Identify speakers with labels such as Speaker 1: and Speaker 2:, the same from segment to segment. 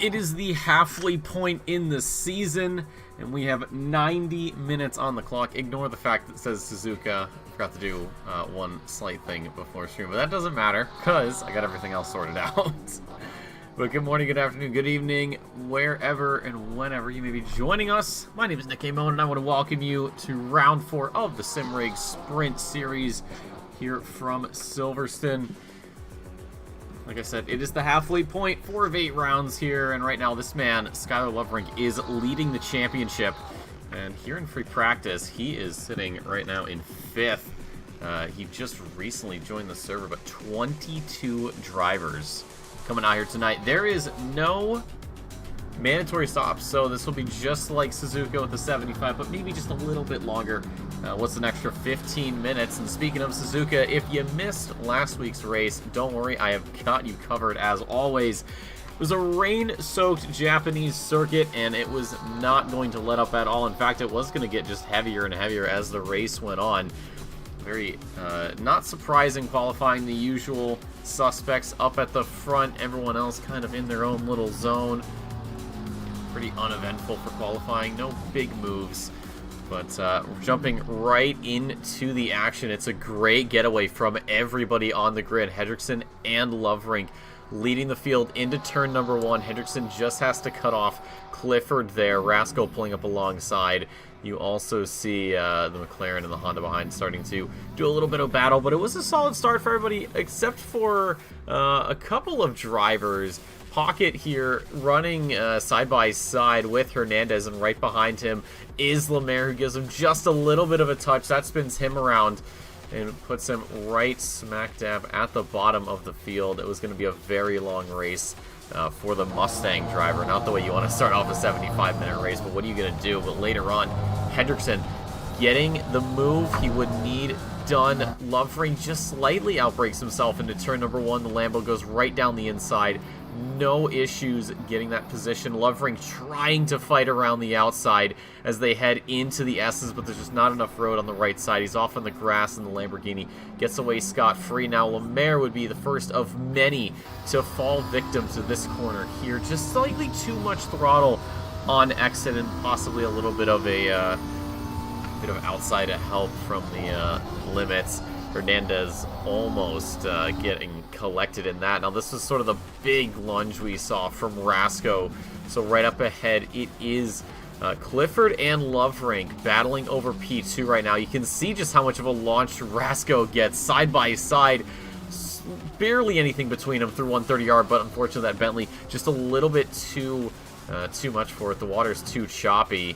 Speaker 1: It is the halfway point in the season, and we have 90 minutes on the clock. Ignore the fact that it says Suzuka. I forgot to do one slight thing before stream, but that doesn't matter, because I got everything else sorted out. But good morning, good afternoon, good evening, wherever and whenever you may be joining us. My name is Nick Amon, and I want to welcome you to round 4 of the Simrigs Sprint Series here from Silverstone. Like I said, it is the halfway point, 4 of 8 rounds here, and right now this man, Skylar Loverink, is leading the championship. And here in free practice, he is sitting right now in 5th. He just recently joined the server, but 22 drivers coming out here tonight. There is no mandatory stops, so this will be just like Suzuka with the 75, but maybe just a little bit longer. What's an extra 15 minutes? And speaking of Suzuka, if you missed last week's race, don't worry, I have got you covered as always. It was a rain-soaked Japanese circuit, and it was not going to let up at all. In fact, it was going to get just heavier and heavier as the race went on. Very not surprising qualifying. The usual suspects up at the front, everyone else kind of in their own little zone. Pretty uneventful for qualifying, no big moves. But we're jumping right into the action. It's a great getaway from everybody on the grid. Hendrickson and Loverink leading the field into turn number 1. Hendrickson just has to cut off Clifford there. Rasco pulling up alongside. You also see the McLaren and the Honda behind starting to do a little bit of battle, but it was a solid start for everybody except for a couple of drivers. Pocket here running side by side with Hernandez, and right behind him is Lemaire, who gives him just a little bit of a touch. That spins him around and puts him right smack dab at the bottom of the field. It was going to be a very long race for the Mustang driver. Not the way you want to start off a 75-minute race, but what are you going to do? But later on, Hendrickson getting the move he would need done. Loverink just slightly outbreaks himself into turn number 1. The Lambo goes right down the inside. No issues getting that position. Loverink trying to fight around the outside as they head into the S's, but there's just not enough road on the right side. He's off on the grass, and the Lamborghini gets away scot-free. Now Lemaire would be the first of many to fall victim to this corner here. Just slightly too much throttle on exit, and possibly a little bit of a bit of outside help from the limits. Hernandez almost getting collected in that. Now this is sort of the big lunge we saw from Rasco. So right up ahead it is Clifford and Loverink battling over P2 right now. You can see just how much of a launch Rasco gets side by side. Barely anything between them through 130R, but unfortunately that Bentley just a little bit too much for it. The water's too choppy.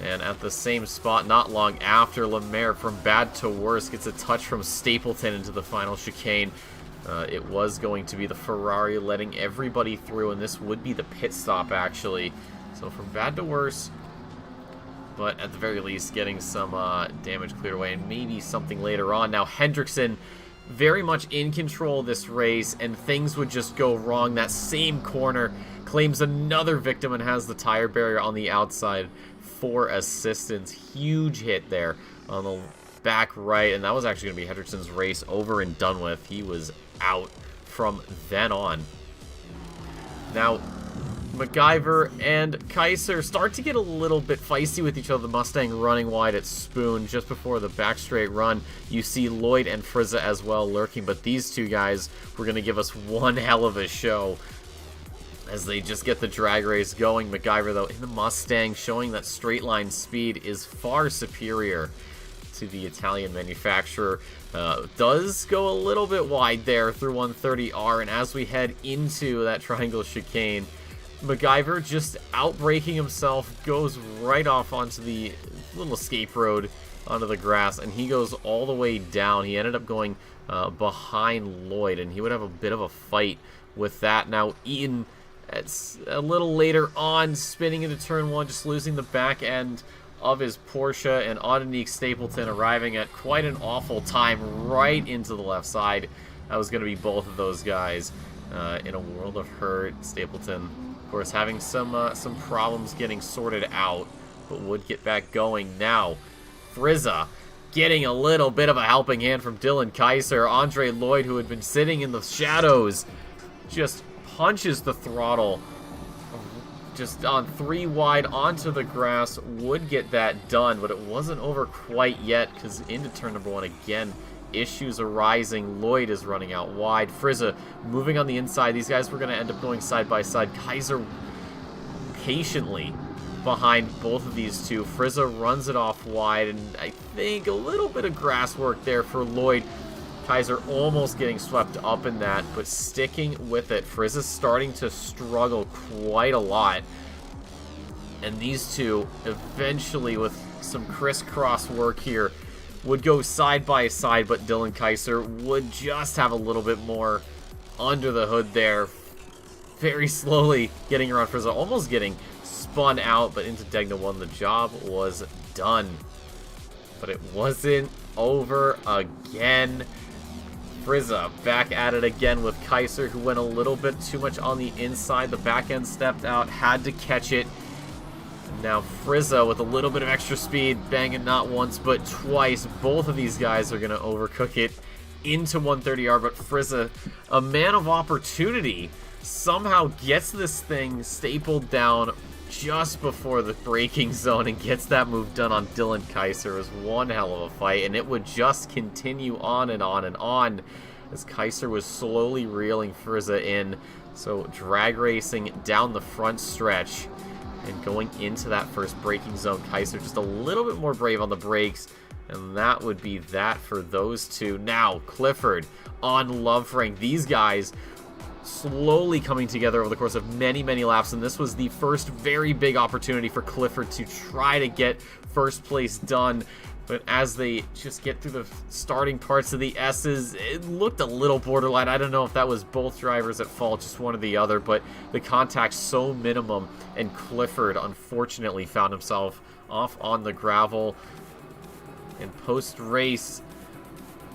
Speaker 1: And at the same spot, not long after, Lemaire, from bad to worse, gets a touch from Stapleton into the final chicane. It was going to be the Ferrari letting everybody through, and this would be the pit stop, actually. So from bad to worse, but at the very least, getting some damage cleared away, and maybe something later on. Now, Hendrickson very much in control of this race, and things would just go wrong. That same corner claims another victim and has the tire barrier on the outside for assistance. Huge hit there on the back right, and that was actually going to be Hendrickson's race over and done with. He was out from then on. Now, MacGyver and Kaiser start to get a little bit feisty with each other. The Mustang running wide at Spoon just before the back straight run. You see Lloyd and Frizza as well lurking, but these two guys were going to give us one hell of a show as they just get the drag race going. MacGyver, though, in the Mustang, showing that straight line speed is far superior to the Italian manufacturer. Does go a little bit wide there through 130R, and as we head into that triangle chicane, MacGyver just outbraking himself, goes right off onto the little escape road onto the grass, and he goes all the way down. He ended up going behind Lloyd, and he would have a bit of a fight with that. Now, Eaton, it's a little later on, spinning into turn 1, just losing the back end of his Porsche, and Audinique Stapleton arriving at quite an awful time right into the left side. That was going to be both of those guys in a world of hurt. Stapleton, of course, having some problems getting sorted out, but would get back going. Now, Frizza getting a little bit of a helping hand from Dylan Kaiser. Andre Lloyd, who had been sitting in the shadows, just punches the throttle just on 3 wide onto the grass would get that done, but it wasn't over quite yet because into turn number 1 again, issues arising. Lloyd is running out wide. Frizza moving on the inside. These guys were going to end up going side by side. Kaiser patiently behind both of these two. Frizza runs it off wide, and I think a little bit of grass work there for Lloyd. Kaiser almost getting swept up in that, but sticking with it. Frizza's starting to struggle quite a lot. And these two, eventually, with some crisscross work here, would go side by side, but Dylan Kaiser would just have a little bit more under the hood there. Very slowly getting around Frizza, almost getting spun out, but into Degna 1. The job was done. But it wasn't over again. Frizza back at it again with Kaiser, who went a little bit too much on the inside. The back end stepped out, had to catch it. Now Frizza with a little bit of extra speed, banging not once but twice. Both of these guys are going to overcook it into 130R, but Frizza, a man of opportunity, somehow gets this thing stapled down just before the braking zone and gets that move done on Dylan Kaiser. It was one hell of a fight, and it would just continue on and on and on as Kaiser was slowly reeling Frizza in. So drag racing down the front stretch and going into that first braking zone. Kaiser just a little bit more brave on the brakes, and that would be that for those two. Now Clifford on Lovering. These guys slowly coming together over the course of many, many laps, and this was the first very big opportunity for Clifford to try to get first place done. But as they just get through the starting parts of the S's, it looked a little borderline. I don't know if that was both drivers at fault, just one or the other, but the contact's so minimum, and Clifford unfortunately found himself off on the gravel. And post-race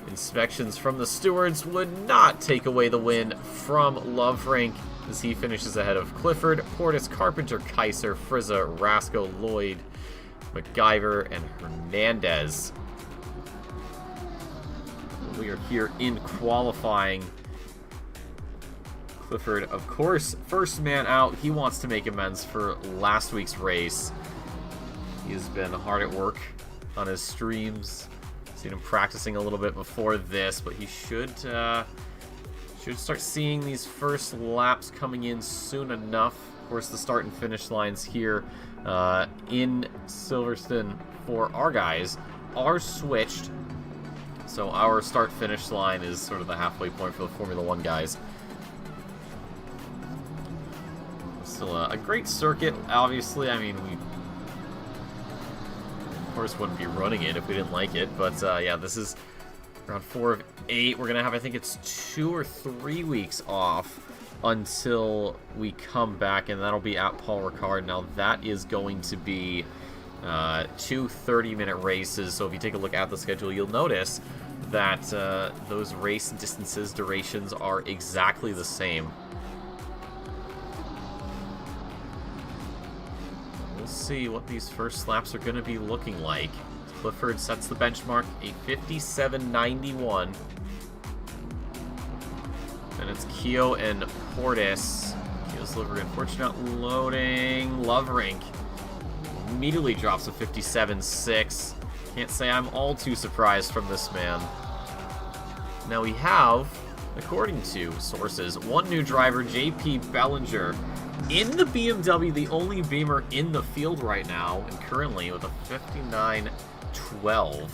Speaker 1: inspections from the stewards would not take away the win from Loverink as he finishes ahead of Clifford, Portis, Carpenter, Kaiser, Frizza, Rasco, Lloyd, MacGyver, and Hernandez. We are here in qualifying. Clifford, of course, first man out. He wants to make amends for last week's race. He has been hard at work on his streams. Seen him practicing a little bit before this, but he should start seeing these first laps coming in soon enough. Of course, the start and finish lines here in Silverstone for our guys are switched. So our start-finish line is sort of the halfway point for the Formula 1 guys. Still a great circuit, obviously. I mean, we of course wouldn't be running it if we didn't like it, but yeah, this is round 4 of 8. We're gonna have, I think it's 2 or 3 weeks off until we come back, and that'll be at Paul Ricard. Now that is going to be 2 30-minute races, so if you take a look at the schedule, you'll notice that those race distances, durations are exactly the same. We'll see what these first laps are going to be looking like. Clifford sets the benchmark, a 57.91. And it's Keo and Portis. Keo's livery, unfortunate loading. Loverink immediately drops a 57.6. Can't say I'm all too surprised from this man. Now we have, according to sources, one new driver, JP Bellinger, in the BMW, the only Beamer in the field right now, and currently with a 59.12.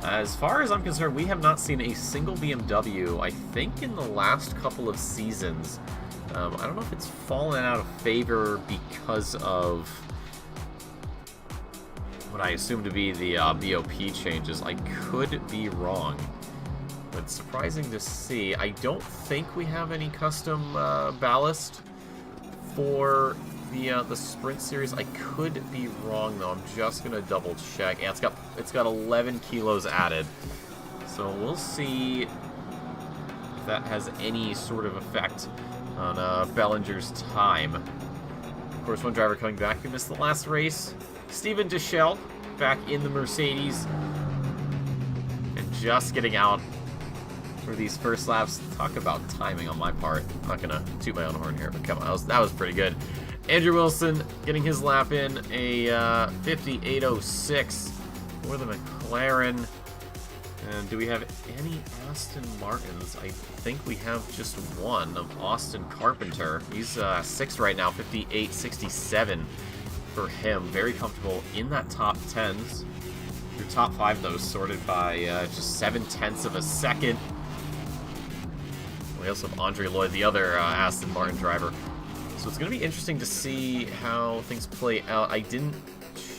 Speaker 1: As far as I'm concerned, we have not seen a single BMW, I think, in the last couple of seasons. I don't know if it's fallen out of favor because of what I assume to be the BOP changes. I could be wrong. But it's surprising to see. I don't think we have any custom ballast for the Sprint Series. I could be wrong though. I'm just gonna double check. Yeah, it's got 11 kilos added. So we'll see if that has any sort of effect on Bellinger's time. Of course, one driver coming back who missed the last race, Steven Deschel, back in the Mercedes and just getting out for these first laps. Talk about timing on my part. I'm not going to toot my own horn here, but come on, that was pretty good. Andrew Wilson getting his lap in, a 58.06 for the McLaren. And do we have any Aston Martins? I think we have just one of Austin Carpenter. He's 6th right now, 58.67 for him. Very comfortable in that top 10s. Your top 5, though, sorted by just 0.7 of a second. We also have Andre Lloyd, the other Aston Martin driver. So it's going to be interesting to see how things play out. I didn't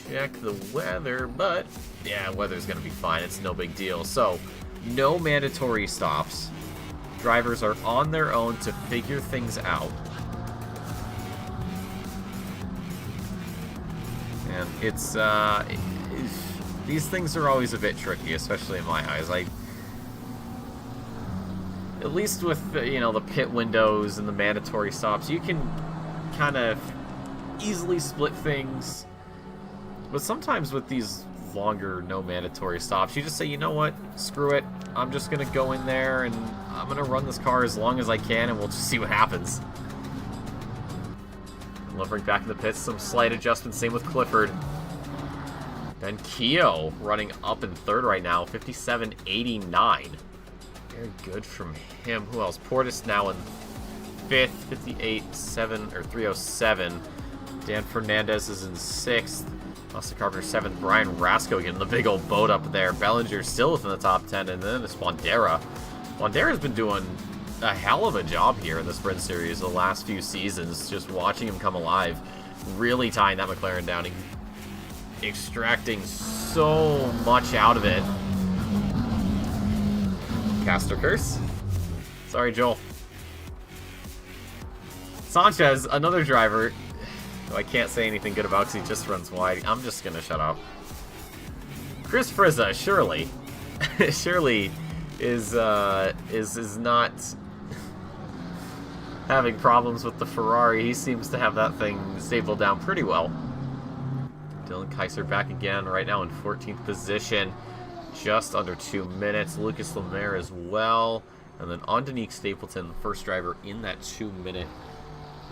Speaker 1: check the weather, but yeah, weather's going to be fine. It's no big deal. So, no mandatory stops. Drivers are on their own to figure things out. And it's, these things are always a bit tricky, especially in my eyes. At least with, you know, the pit windows and the mandatory stops, you can kind of easily split things. But sometimes with these longer, no mandatory stops, you just say, you know what, screw it. I'm just going to go in there and I'm going to run this car as long as I can and we'll just see what happens. Lovering back in the pits, some slight adjustments, same with Clifford. Then Keogh running up in 3rd right now, 57.89. Very good from him. Who else? Portis now in 5th, 58.7 or 3.07. Dan Fernandez is in 6th. Austin Carpenter 7th. Brian Rasco getting the big old boat up there. Bellinger still within the top 10, and then it's Bandera. Bandera's been doing a hell of a job here in the Sprint Series the last few seasons. Just watching him come alive, really tying that McLaren down, and extracting so much out of it. Caster curse. Sorry, Joel. Sanchez, another driver who I can't say anything good about because he just runs wide. I'm just going to shut up. Chris Frizza, surely. surely is not having problems with the Ferrari. He seems to have that thing stapled down pretty well. Dylan Kaiser back again, right now in 14th position. Just under 2 minutes. Lucas Lemaire as well. And then Ondanique Stapleton, the first driver in that 2-minute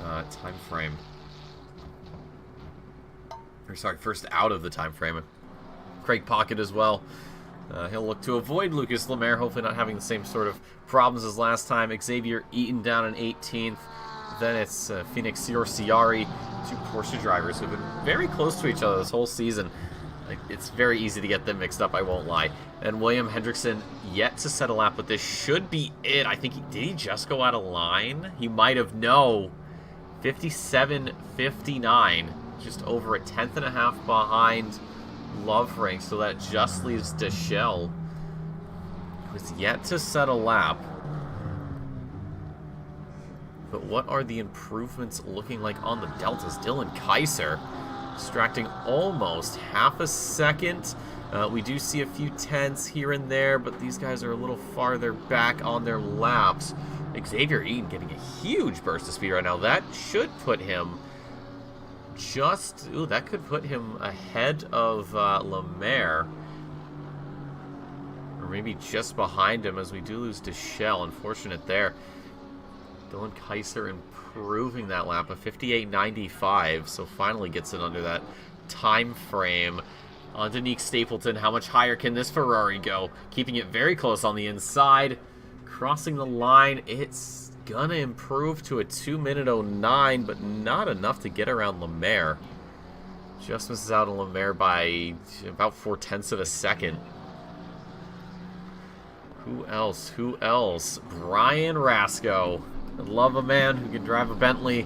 Speaker 1: time frame. Or sorry, first out of the time frame. Craig Pocket as well. He'll look to avoid Lucas Lemaire, hopefully not having the same sort of problems as last time. Xavier Eaton down in 18th. Then it's Phoenix Ciorciari, 2 Porsche drivers who've been very close to each other this whole season. It's very easy to get them mixed up, I won't lie. And William Hendrickson yet to set a lap, but this should be it. I think did he just go out of line? He might have. No. 57.59. Just over a 10.5 behind Lovering. So that just leaves Deschelle, who's yet to set a lap. But what are the improvements looking like on the Deltas? Dylan Kaiser extracting almost half a second. We do see a few tenths here and there, but these guys are a little farther back on their laps. Xavier Eaton getting a huge burst of speed right now. That should put him just... Ooh, that could put him ahead of Lemaire. Or maybe just behind him, as we do lose Deschelle. Unfortunate there. Dylan Kaiser improving that lap of 58.95, so finally gets it under that time frame. Ondanique Stapleton, how much higher can this Ferrari go? Keeping it very close on the inside. Crossing the line, it's gonna improve to a 2-minute 09, but not enough to get around Lemaire. Just misses out on Lemaire by about 0.4 of a second. Who else? Who else? Brian Rasco. I love a man who can drive a Bentley.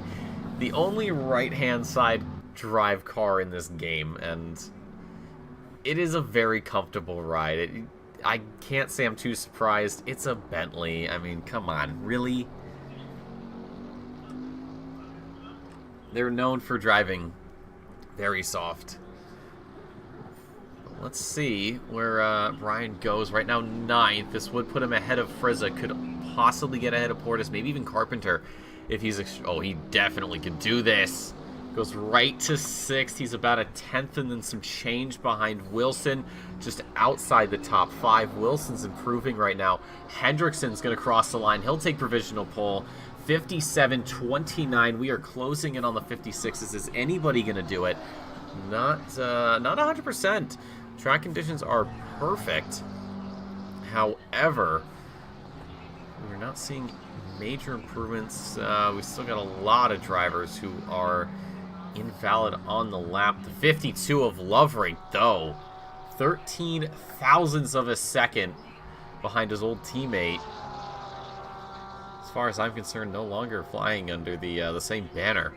Speaker 1: The only right-hand side drive car in this game, and it is a very comfortable ride. I can't say I'm too surprised. It's a Bentley. I mean, come on, really? They're known for driving very soft. Let's see where Brian goes. Right now, 9th. This would put him ahead of Frizza. Could possibly get ahead of Portis, maybe even Carpenter if he's... Oh, he definitely could do this. Goes right to 6th. He's about a 10th and then some change behind Wilson, just outside the top 5. Wilson's improving right now. Hendrickson's going to cross the line. He'll take provisional pole. 57-29. We are closing in on the 56s. Is anybody going to do it? Not 100%. Track conditions are perfect. However, we're not seeing major improvements. We still got a lot of drivers who are invalid on the lap. The 52 of Lovering, though, 13 thousandths of a second behind his old teammate. As far as I'm concerned, no longer flying under the same banner.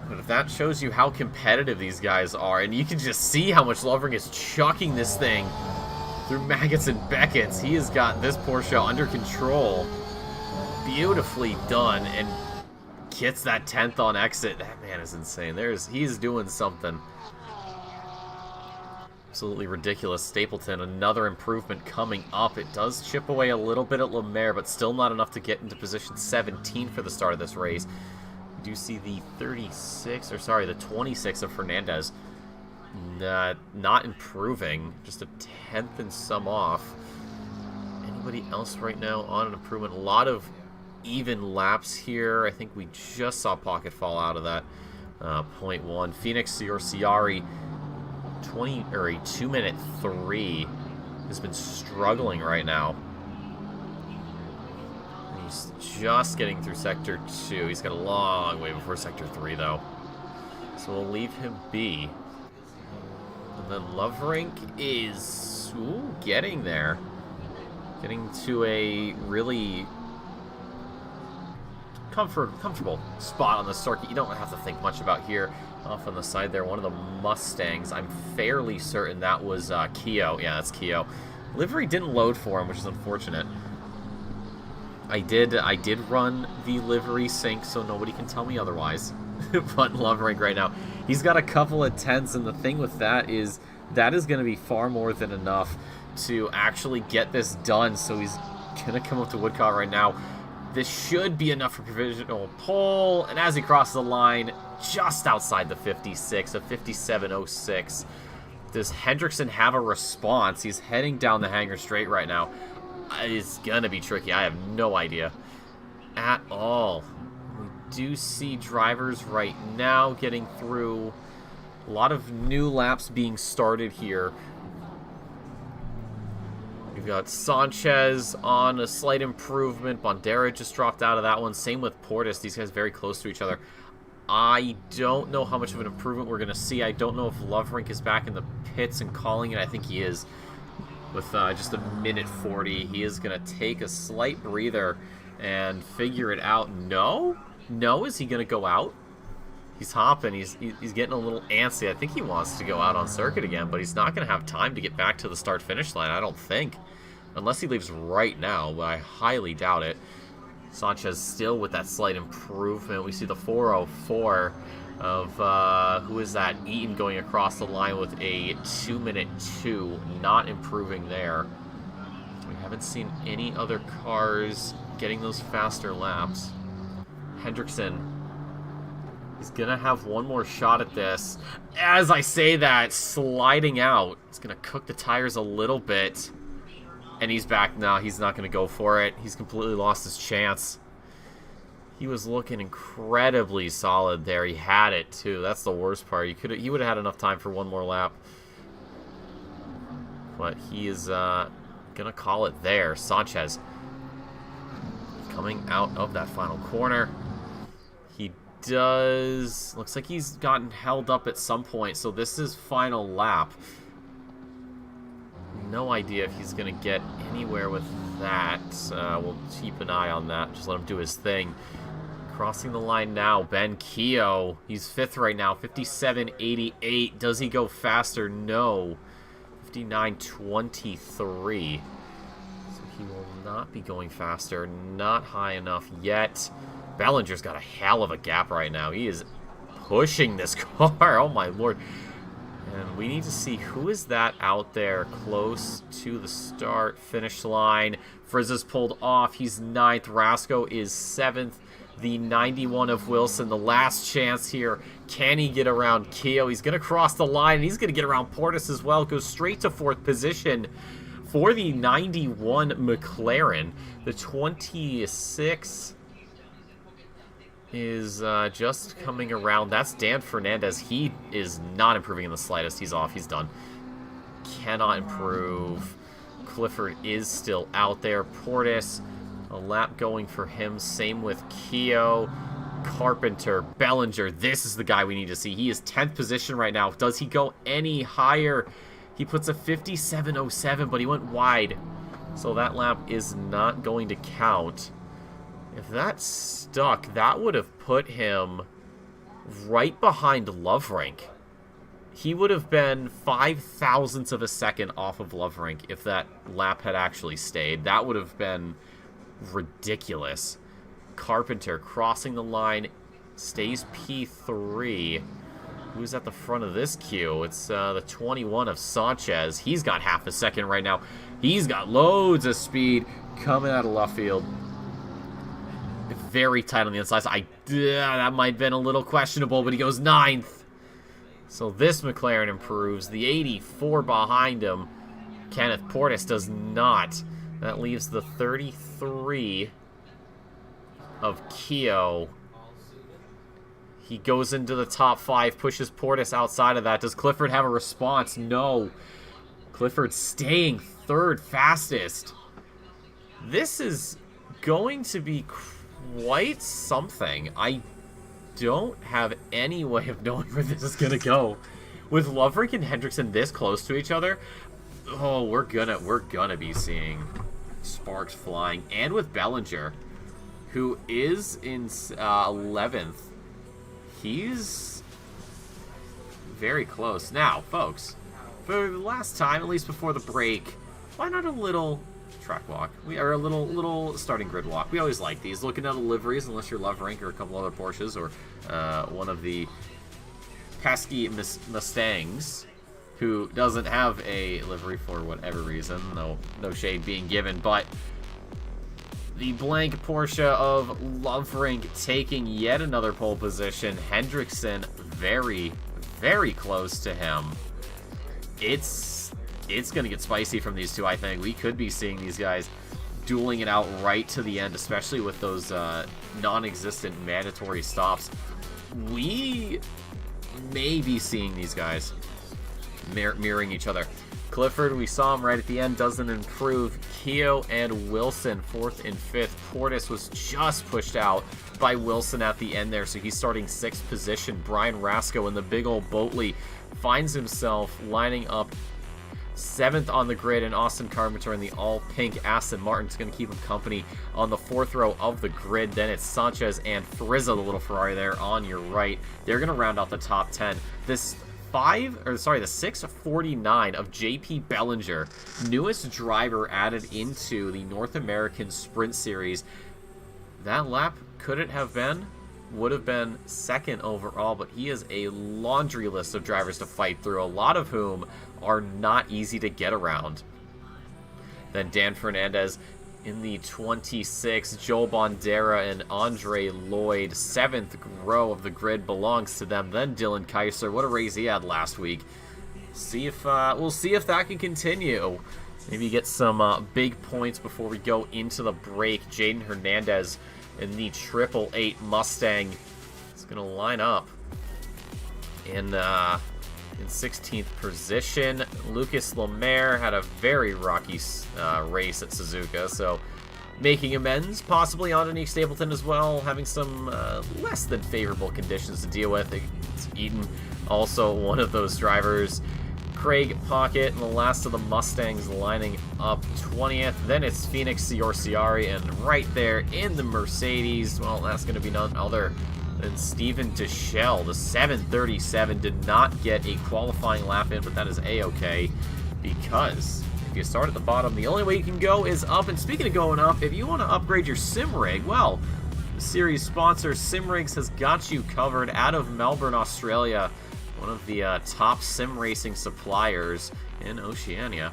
Speaker 1: But if that shows you how competitive these guys are, and you can just see how much Lovering is chucking this thing through Maggots and Beckett's. He has got this Porsche under control. Beautifully done, and gets that 10th on exit. That man is insane. He's doing something absolutely ridiculous. Stapleton, another improvement coming up. It does chip away a little bit at Lemaire, but still not enough to get into position 17 for the start of this race. You do see the 26 of Fernandez not improving, just a 10th and some off. Anybody else right now on an improvement? A lot of even laps here. I think we just saw Pocket fall out of that. 0.1. Phoenix or Ciari, 2-minute 3, has been struggling right now. He's just getting through Sector 2. He's got a long way before Sector 3, though. So we'll leave him be. And then Loverink is getting there. Getting to a really comfortable spot on the circuit. You don't have to think much about here. Off on the side there, one of the Mustangs. I'm fairly certain that was Keo. Yeah, that's Keo. Livery didn't load for him, which is unfortunate. I did run the livery sync, so nobody can tell me otherwise. But Loverink right now, he's got a couple of 10s, and the thing with that is going to be far more than enough to actually get this done. So he's going to come up to Woodcock right now. This should be enough for provisional pole, and as he crosses the line, just outside the 56, a 57.06. Does Hendrickson have a response? He's heading down the hangar straight right now. It's going to be tricky. I have no idea at all. We do see drivers right now getting through. A lot of new laps being started here. We've got Sanchez on a slight improvement. Bandera just dropped out of that one. Same with Portis. These guys very close to each other. I don't know how much of an improvement we're going to see. I don't know if Loverink is back in the pits and calling it. I think he is. With just a minute 40, he is going to take a slight breather and figure it out. No, is he going to go out? He's hopping. He's getting a little antsy. I think he wants to go out on circuit again, but he's not going to have time to get back to the start-finish line, I don't think. Unless he leaves right now, but I highly doubt it. Sanchez still with that slight improvement. We see the 404 of, who is that? Eaton going across the line with a 2-minute 2. Not improving there. We haven't seen any other cars getting those faster laps. Hendrickson. He's going to have one more shot at this. As I say that, sliding out. It's going to cook the tires a little bit. And he's back now. He's not going to go for it. He's completely lost his chance. He was looking incredibly solid there. He had it, too. That's the worst part. He would have had enough time for one more lap. But he is going to call it there. Sanchez coming out of that final corner. He does... Looks like he's gotten held up at some point. So this is final lap. No idea if he's going to get anywhere with that. We'll keep an eye on that. Just let him do his thing. Crossing the line now, Ben Keogh. He's 5th right now, 57.88. Does he go faster? No. 59.23. So he will not be going faster. Not high enough yet. Bellinger's got a hell of a gap right now. He is pushing this car. Oh, my Lord. And we need to see who is that out there close to the start finish line. Frizz is pulled off. He's 9th. Rasco is 7th. the 91 of Wilson. The last chance here. Can he get around Keogh? He's going to cross the line, and he's going to get around Portis as well. Goes straight to 4th position for the 91 McLaren. The 26 is just coming around. That's Dan Fernandez. He is not improving in the slightest. He's off. He's done. Cannot improve. Clifford is still out there. Portis, a lap going for him. Same with Keogh. Carpenter, Bellinger. This is the guy we need to see. He is 10th position right now. Does he go any higher? He puts a 57.07, but he went wide. So that lap is not going to count. If that stuck, that would have put him right behind Loverank. He would have been 0.005 of a second off of Loverank if that lap had actually stayed. That would have been ridiculous. Carpenter crossing the line, stays P3. Who's at the front of this queue? It's the 21 of Sanchez. He's got half a second right now. He's got loads of speed coming out of left field. Very tight on the inside. That might have been a little questionable, but he goes 9th. So this McLaren improves. The 84 behind him. Kenneth Portis does not. That leaves the 33 of Keogh. He goes into the top 5, pushes Portis outside of that. Does Clifford have a response? No. Clifford staying 3rd fastest. This is going to be quite something. I don't have any way of knowing where this is going to go. With Loverank and Hendrickson this close to each other, oh, we're gonna be seeing sparks flying. And with Bellinger, who is in 11th, he's very close. Now, folks, for the last time, at least before the break, why not a little track walk? We are a little starting grid walk. We always like these. Looking at the liveries, unless you're Loverank or a couple other Porsches or one of the pesky Mustangs who doesn't have a livery for whatever reason. No shade being given, but the blank Porsche of Loverank taking yet another pole position. Hendrickson very, very close to him. It's going to get spicy from these two, I think. We could be seeing these guys dueling it out right to the end, especially with those non-existent mandatory stops. We may be seeing these guys mirroring each other. Clifford, we saw him right at the end, doesn't improve. Keogh and Wilson, 4th and 5th. Portis was just pushed out by Wilson at the end there, so he's starting 6th position. Brian Rasco in the big old Boatley finds himself lining up 7th on the grid, and Austin Carpenter in the all-pink Aston Martin's going to keep him company on the 4th row of the grid. Then it's Sanchez and Frizza, the little Ferrari there on your right. They're going to round out the top 10. The 649 of JP Bellinger, newest driver added into the North American Sprint Series. That lap couldn't have been, would have been 2nd overall, but he is a laundry list of drivers to fight through, a lot of whom are not easy to get around. Then Dan Fernandez in the 26, Joel Bondera and Andre Lloyd, 7th row of the grid belongs to them. Then Dylan Kaiser, what a race he had last week. We'll see if that can continue. Maybe get some big points before we go into the break. Jaden Hernandez in the 888 Mustang is going to line up in 16th position. Lucas Lemaire had a very rocky race at Suzuka, so making amends, possibly on Nick Stapleton as well, having some less than favorable conditions to deal with. It's Eden, also one of those drivers. Craig Pocket and the last of the Mustangs lining up 20th. Then it's Phoenix Ciorciari, and right there in the Mercedes, well, that's going to be none other than Steven Deschelle. The 737 did not get a qualifying lap in, but that is A-okay, because if you start at the bottom, the only way you can go is up. And speaking of going up, if you want to upgrade your sim rig, well, the series sponsor Simrigs has got you covered out of Melbourne, Australia, one of the top sim racing suppliers in Oceania.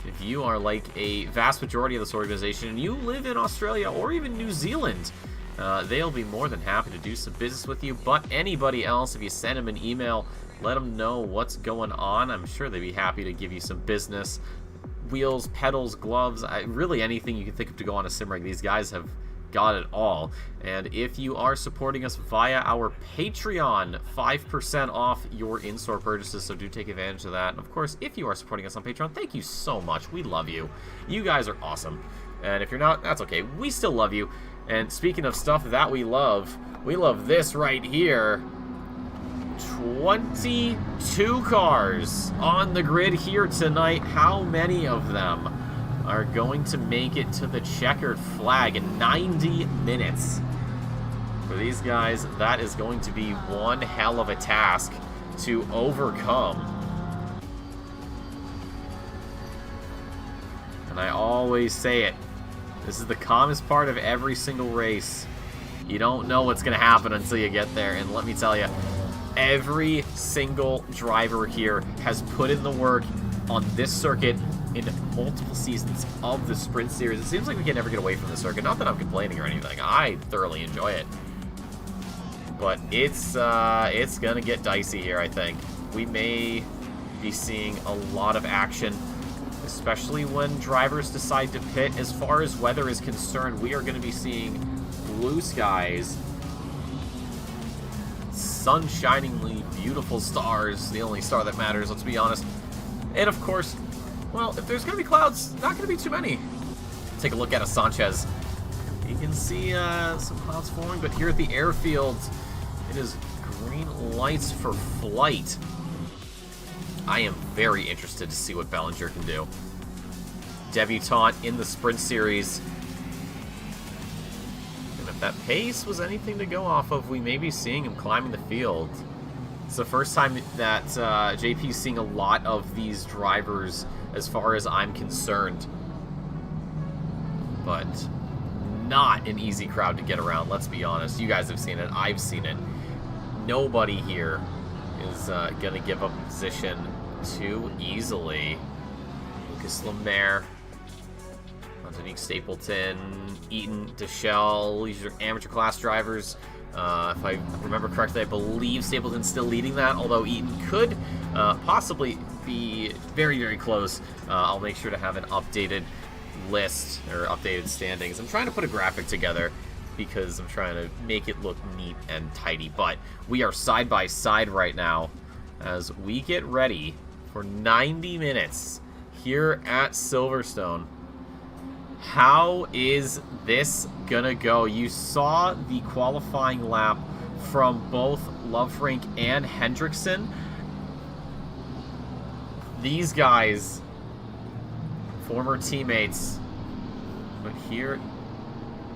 Speaker 1: If you are like a vast majority of this organization and you live in Australia or even New Zealand, they'll be more than happy to do some business with you. But anybody else, if you send them an email, let them know what's going on. I'm sure they'd be happy to give you some business. Wheels, pedals, gloves, really anything you can think of to go on a sim rig. These guys have got it all. And if you are supporting us via our Patreon, 5% off your in-store purchases, so do take advantage of that. And of course, if you are supporting us on Patreon, thank you so much. We love you. You guys are awesome. And if you're not, that's okay. We still love you. And speaking of stuff that we love this right here. 22 cars on the grid here tonight. How many of them are going to make it to the checkered flag in 90 minutes? For these guys, that is going to be one hell of a task to overcome. And I always say it, this is the calmest part of every single race. You don't know what's going to happen until you get there, and let me tell you, every single driver here has put in the work on this circuit in multiple seasons of the Sprint Series. It seems like we can never get away from the circuit. Not that I'm complaining or anything. I thoroughly enjoy it. But it's going to get dicey here, I think. We may be seeing a lot of action, especially when drivers decide to pit. As far as weather is concerned, we are going to be seeing blue skies, sunshiningly beautiful stars, the only star that matters, let's be honest. And of course, well, if there's going to be clouds, not going to be too many. Take a look at a Sanchez. You can see some clouds forming, but here at the airfield, it is green lights for flight. I am very interested to see what Bellinger can do. Debutante in the Sprint Series. And if that pace was anything to go off of, we may be seeing him climbing the field. It's the first time that JP's seeing a lot of these drivers as far as I'm concerned. But not an easy crowd to get around, let's be honest. You guys have seen it. I've seen it. Nobody here is going to give up position too easily. Lucas Lemaire, Antonique Stapleton, Eaton, Deschelle, these are amateur class drivers. If I remember correctly, I believe Stapleton's still leading that, although Eaton could possibly be very, very close. I'll make sure to have an updated list or updated standings. I'm trying to put a graphic together because I'm trying to make it look neat and tidy, but we are side by side right now as we get ready for 90 minutes here at Silverstone. How is this gonna go? You saw the qualifying lap from both Lovefrank and Hendrickson. These guys, former teammates, but here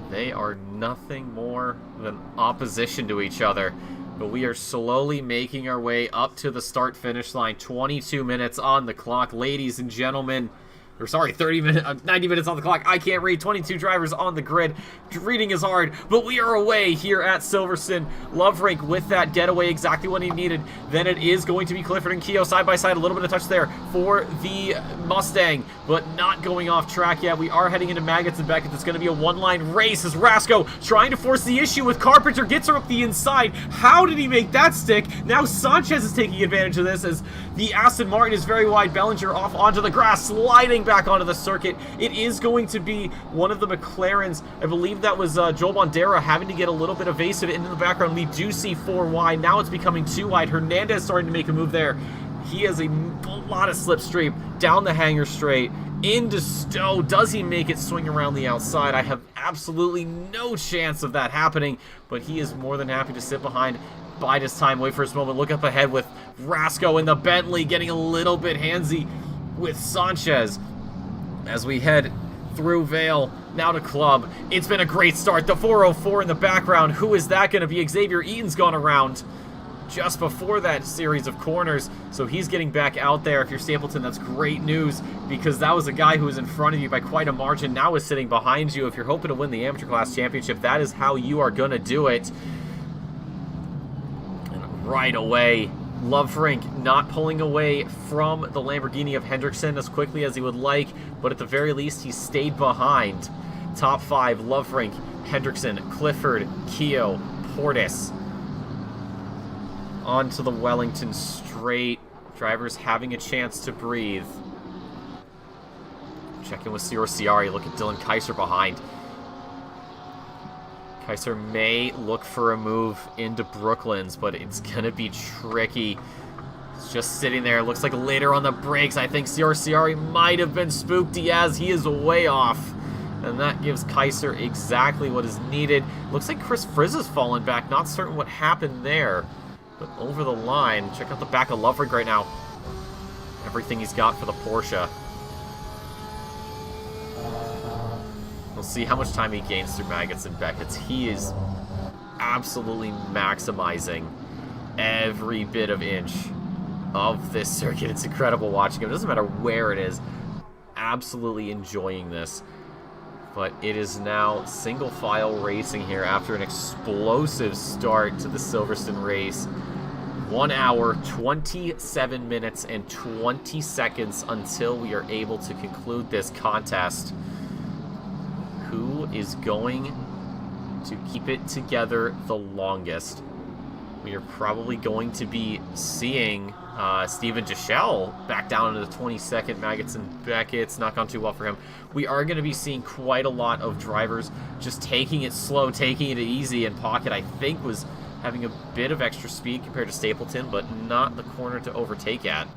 Speaker 1: they are nothing more than opposition to each other. But we are slowly making our way up to the start-finish line. 22 minutes on the clock, ladies and gentlemen. Or sorry, 90 minutes on the clock. I can't read. 22 drivers on the grid. Reading is hard, but we are away here at Silverstone. Lovefrank with that getaway, exactly what he needed. Then it is going to be Clifford and Keogh side by side. A little bit of touch there for the Mustang, but not going off track yet. We are heading into Maggots and Beckett. It's going to be a one-line race as Rasco trying to force the issue with Carpenter. Gets her up the inside. How did he make that stick? Now Sanchez is taking advantage of this as the Aston Martin is very wide. Bellinger off onto the grass, sliding back onto the circuit. It is going to be one of the McLarens. I believe that was Joel Bandera having to get a little bit evasive into the background. We do see 4 wide. Now it's becoming 2 wide. Hernandez starting to make a move there. He has a lot of slipstream down the hanger straight into Stowe. Does he make it swing around the outside? I have absolutely no chance of that happening, but he is more than happy to sit behind, bide his time, wait for his moment, look up ahead with Rasco in the Bentley, getting a little bit handsy with Sanchez. As we head through Vale, now to Club. It's been a great start. The 404 in the background. Who is that going to be? Xavier Eaton's gone around just before that series of corners, so he's getting back out there. If you're Stapleton, that's great news, because that was a guy who was in front of you by quite a margin, now is sitting behind you. If you're hoping to win the Amateur Class Championship, that is how you are going to do it. And right away, Lovefrank not pulling away from the Lamborghini of Hendrickson as quickly as he would like, but at the very least, he stayed behind. Top 5, Lovrink, Hendrickson, Clifford, Keogh, Portis. On to the Wellington straight. Drivers having a chance to breathe. Check in with Ciori. Look at Dylan Kaiser behind. Kaiser may look for a move into Brooklands, but it's going to be tricky. He's just sitting there. Looks like later on the brakes, I think Ciori might have been spooked as he is way off. And that gives Kaiser exactly what is needed. Looks like Chris Frizz has fallen back. Not certain what happened there. But over the line, check out the back of Lovrink right now. Everything he's got for the Porsche. We'll see how much time he gains through Maggots and Beckett's. He is absolutely maximizing every bit of inch of this circuit. It's incredible watching him. It doesn't matter where it is. Absolutely enjoying this. But it is now single file racing here after an explosive start to the Silverstone race. 1 hour, 27 minutes, and 20 seconds until we are able to conclude this contest. Who is going to keep it together the longest? We are probably going to be seeing Steven Gischel back down into the 22nd. Maggots and Beckett's not gone too well for him. We are going to be seeing quite a lot of drivers just taking it slow, taking it easy, and Pocket, I think, was having a bit of extra speed compared to Stapleton, but not the corner to overtake at.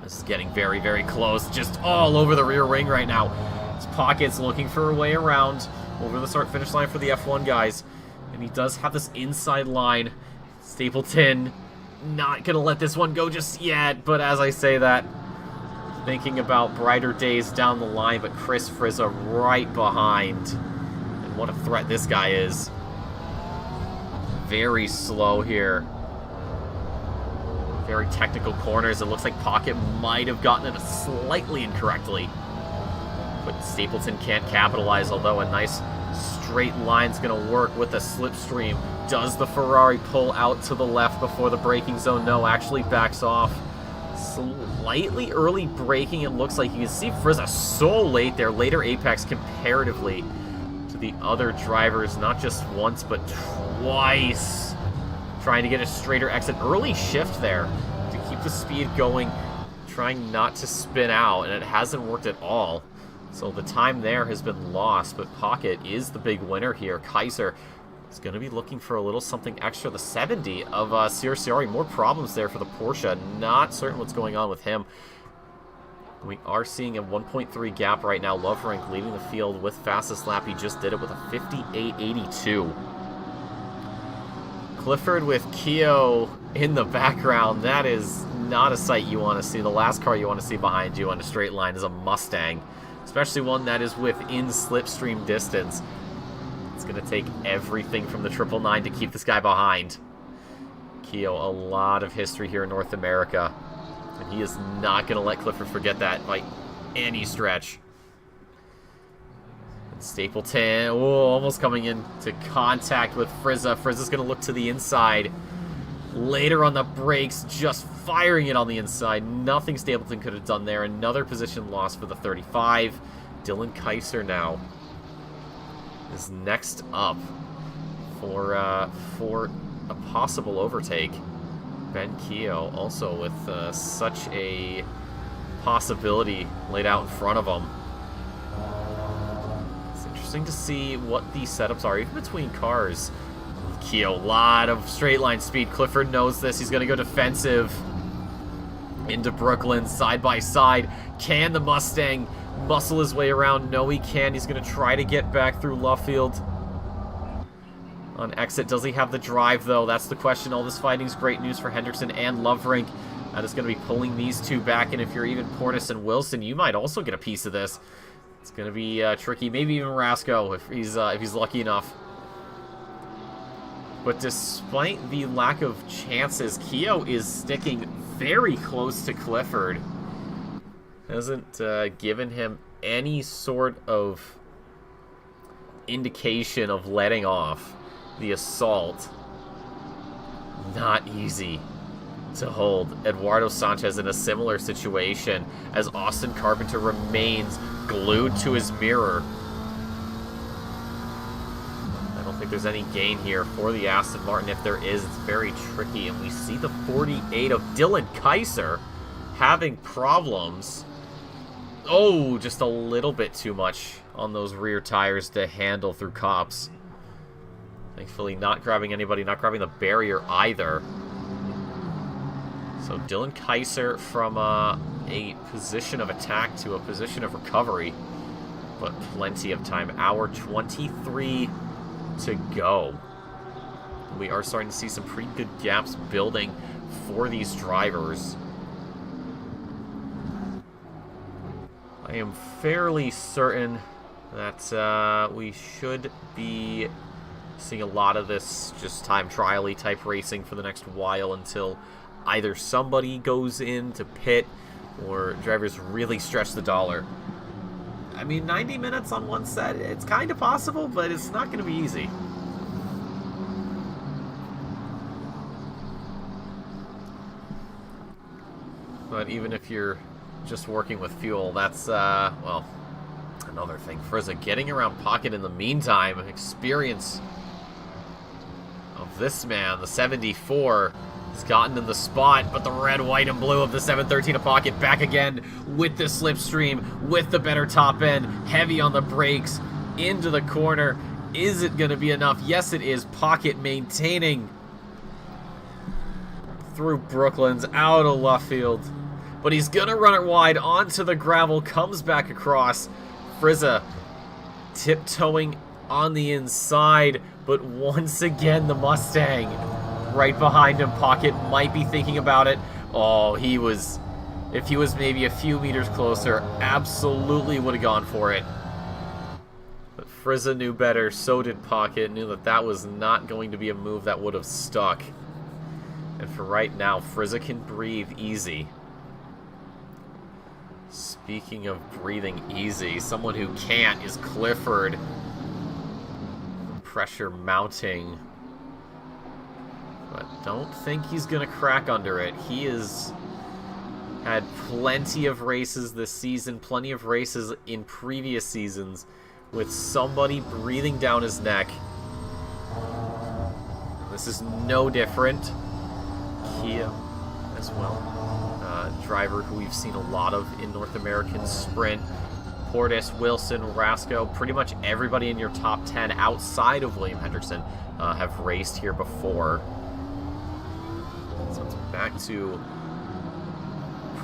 Speaker 1: This is getting very, very close. Just all over the rear wing right now. Pocket's looking for a way around over the start-finish line for the F1 guys. And he does have this inside line. Stapleton not going to let this one go just yet. But as I say that, thinking about brighter days down the line. But Chris Frizza right behind. And what a threat this guy is. Very slow here. Very technical corners. It looks like Pocket might have gotten it slightly incorrectly. But Stapleton can't capitalize, although a nice straight line's going to work with a slipstream. Does the Ferrari pull out to the left before the braking zone? No, actually backs off. Slightly early braking, it looks like. You can see Frizza so late there. Later apex comparatively to the other drivers, not just once, but twice. Trying to get a straighter exit. Early shift there to keep the speed going. Trying not to spin out, and it hasn't worked at all. So the time there has been lost, but Pocket is the big winner here. Kaiser is going to be looking for a little something extra. The 70 of Ciori. More problems there for the Porsche. Not certain what's going on with him. We are seeing a 1.3 gap right now. Lovrink leading the field with fastest lap. He just did it with a 58.82. Clifford with Keogh in the background. That is not a sight you want to see. The last car you want to see behind you on a straight line is a Mustang. Especially one that is within slipstream distance. It's going to take everything from the 999 to keep this guy behind. Keogh, a lot of history here in North America. And he is not going to let Clifford forget that by any stretch. And Stapleton, almost coming into contact with Frizza. Frizza's going to look to the inside. Later on the brakes, just firing it on the inside. Nothing Stapleton could have done there. Another position lost for the 35. Dylan Kaiser now is next up for a possible overtake. Ben Keogh also with such a possibility laid out in front of him. It's interesting to see what these setups are, even between cars. Keogh, a lot of straight line speed. Clifford knows this. He's going to go defensive into Brooklyn, side by side. Can the Mustang muscle his way around? No, he can. He's going to try to get back through Luffield on exit. Does he have the drive, though? That's the question. All this fighting is great news for Hendrickson and Lovrink. That is going to be pulling these two back, and if you're even Portis and Wilson, you might also get a piece of this. It's going to be tricky. Maybe even Rasco if he's lucky enough. But despite the lack of chances, Keogh is sticking very close to Clifford. Hasn't given him any sort of indication of letting off the assault. Not easy to hold. Eduardo Sanchez in a similar situation as Austin Carpenter remains glued to his mirror. there's any gain here for the Aston Martin. If there is, it's very tricky. And we see the 48 of Dylan Kaiser having problems. Oh, just a little bit too much on those rear tires to handle through cops. Thankfully, not grabbing anybody, not grabbing the barrier either. So Dylan Kaiser from a position of attack to a position of recovery. But plenty of time. Hour 23 to go. We are starting to see some pretty good gaps building for these drivers. I am fairly certain that we should be seeing a lot of this just time trial-y type racing for the next while until either somebody goes in to pit or drivers really stretch the dollar. I mean, 90 minutes on one set, it's kind of possible, but it's not going to be easy. But even if you're just working with fuel, that's, well, another thing. Frieza getting around Pocket in the meantime. Experience of this man, the 74, has gotten in the spot, but the red, white, and blue of the 713 of Pocket back again with the slipstream, with the better top end, heavy on the brakes, into the corner. Is it going to be enough? Yes, it is. Pocket maintaining through Brooklands, out of left field. But he's going to run it wide onto the gravel, comes back across. Frieza tiptoeing on the inside, but once again the Mustang right behind him. Pocket might be thinking about it. Oh, if he was maybe a few meters closer, absolutely would have gone for it. But Frieza knew better, so did Pocket, knew that that was not going to be a move that would have stuck. And for right now, Frieza can breathe easy. Speaking of breathing easy, someone who can't is Clifford. Pressure mounting. But don't think he's going to crack under it. He has had plenty of races this season, plenty of races in previous seasons, with somebody breathing down his neck. This is no different. Kia as well. Driver who we've seen a lot of in North American Sprint. Portis, Wilson, Rasco, pretty much everybody in your top 10 outside of William Hendrickson have raced here before. So it's back to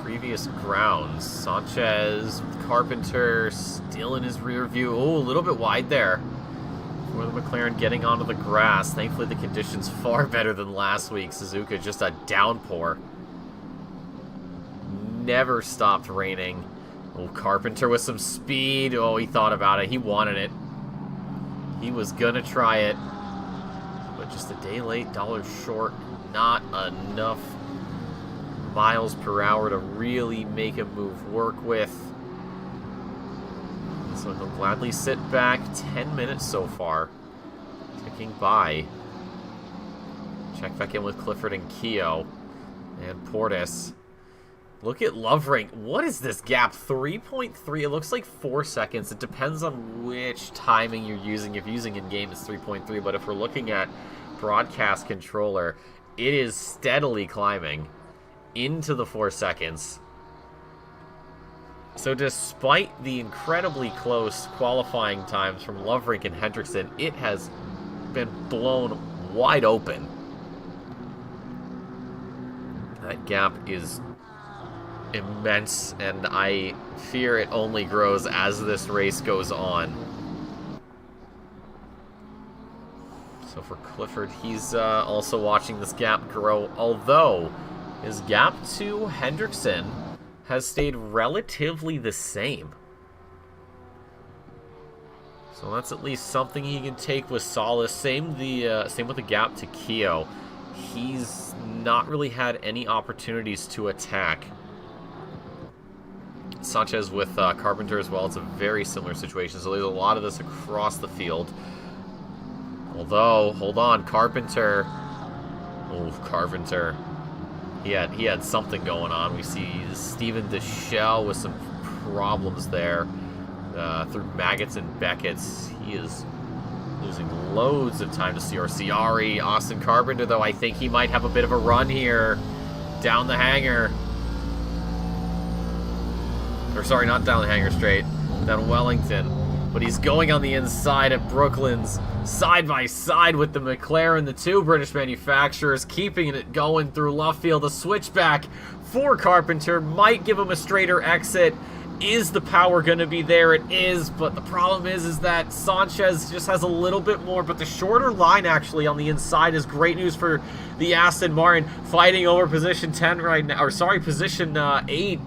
Speaker 1: previous grounds. Sanchez, Carpenter, still in his rear view. Oh, a little bit wide there for the McLaren getting onto the grass. Thankfully, the conditions far better than last week. Suzuka, just a downpour. Never stopped raining. Oh, Carpenter with some speed. Oh, he thought about it. He wanted it. He was gonna try it. But just a day late, $1 short. Not enough miles per hour to really make a move work with. So he'll gladly sit back. 10 minutes so far. Ticking by. Check back in with Clifford and Keogh. And Portis. Look at Lovering. What is this gap? 3.3. It looks like 4 seconds. It depends on which timing you're using. If you're using in-game, it's 3.3. But if we're looking at broadcast controller, it is steadily climbing into the 4 seconds. So despite the incredibly close qualifying times from Lovrink and Hendrickson, it has been blown wide open. That gap is immense, and I fear it only grows as this race goes on. So for Clifford, he's also watching this gap grow, although his gap to Hendrickson has stayed relatively the same. So that's at least something he can take with solace. Same with the gap to Keogh. He's not really had any opportunities to attack. Sanchez with Carpenter as well. It's a very similar situation. So there's a lot of this across the field. Although, hold on, Carpenter. Oh, Carpenter. He had something going on. We see Steven Deschelle with some problems there through Maggots and Beckett's. He is Losing loads of time to Ciari. Austin Carpenter, though, I think he might have a bit of a run here. Down the hangar. Or sorry, not down the hangar straight. Down Wellington. But he's going on the inside at Brooklands, side by side with the McLaren, the two British manufacturers, keeping it going through Luffield. A switchback for Carpenter might give him a straighter exit. Is the power going to be there? It is, but the problem is that Sanchez just has a little bit more, but the shorter line actually on the inside is great news for the Aston Martin, fighting over position 10 right now, or sorry, position 8,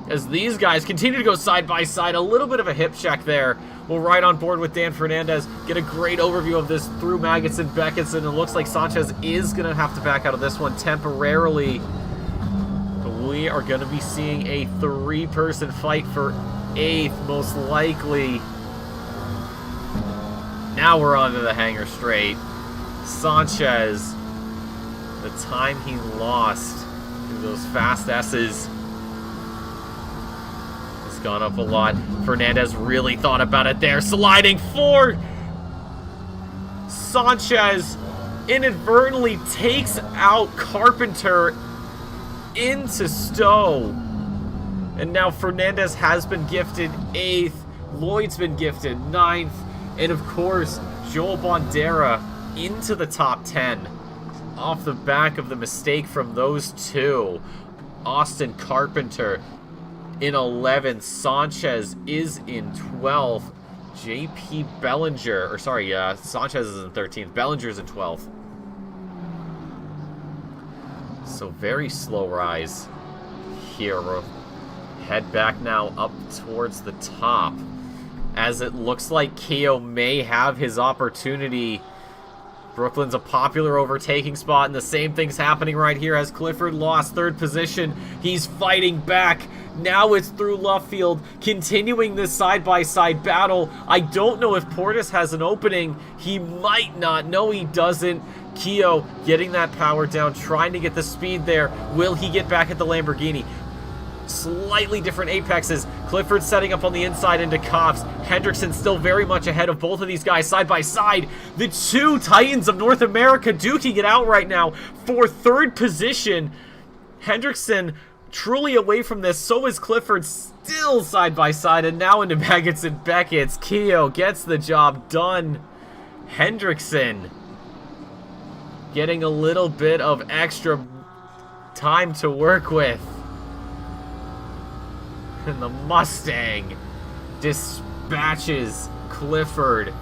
Speaker 1: as these guys continue to go side by side. A little bit of a hip check there. We'll ride on board with Dan Fernandez, get a great overview of this through Magnussen, Becketson. It looks like Sanchez is going to have to back out of this one temporarily. We are going to be seeing a three-person fight for 8th, most likely. Now we're onto the hangar straight. Sanchez, the time he lost through those fast S's has gone up a lot. Fernandez really thought about it there. Sliding for Sanchez, inadvertently takes out Carpenter into Stowe. And now Fernandez has been gifted 8th. Lloyd's been gifted 9th. And of course, Joel Bandera into the top 10 off the back of the mistake from those two. Austin Carpenter in 11th. Sanchez is in 12th. JP Bellinger, or sorry, Sanchez is in 13th. Bellinger's in 12th. So very slow rise here. We'll head back now up towards the top, as it looks like Keogh may have his opportunity. Brooklyn's a popular overtaking spot, and the same thing's happening right here as Clifford lost 3rd position. He's fighting back. Now it's through Luffield, continuing this side-by-side battle. I don't know if Portis has an opening. He might not. No, he doesn't. Keogh getting that power down, trying to get the speed there. Will he get back at the Lamborghini? Slightly different apexes. Clifford setting up on the inside into Cops. Hendrickson still very much ahead of both of these guys side by side. The two titans of North America duking it out right now for 3rd position. Hendrickson truly away from this. So is Clifford, still side by side. And now into Maggots and Beckett's. Keogh gets the job done. Hendrickson getting a little bit of extra time to work with. And the Mustang dispatches Clifford,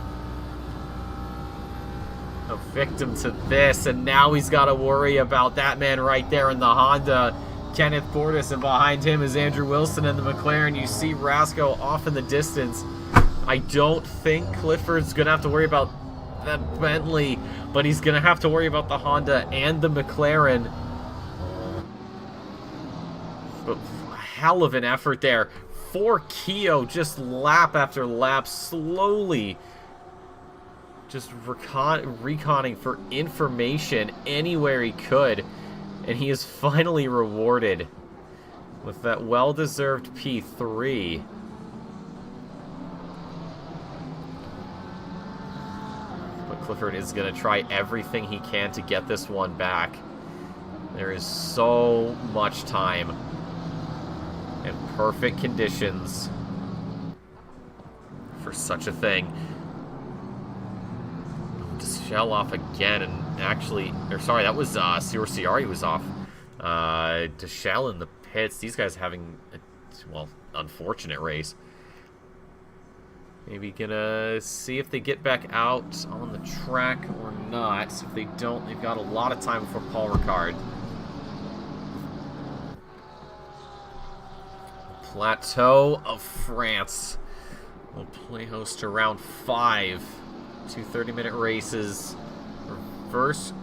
Speaker 1: a victim to this, and now he's got to worry about that man right there in the Honda, Kenneth Portis, and behind him is Andrew Wilson in the McLaren. You see Rasco off in the distance. I don't think Clifford's going to have to worry about that Bentley, but he's going to have to worry about the Honda and the McLaren. But hell of an effort there for Keogh, just lap after lap, slowly just reconning for information anywhere he could, and he is finally rewarded with that well-deserved P3. But Clifford is going to try everything he can to get this one back. There is so much time and perfect conditions for such a thing. Just shell off again, and actually, or sorry, that was Ciari was off. To shell in the pits. These guys having a, well, unfortunate race. Maybe gonna see if they get back out on the track or not. If they don't, they've got a lot of time before Paul Ricard. Plateau of France will play host to round 5. 2 30-minute races. Reverse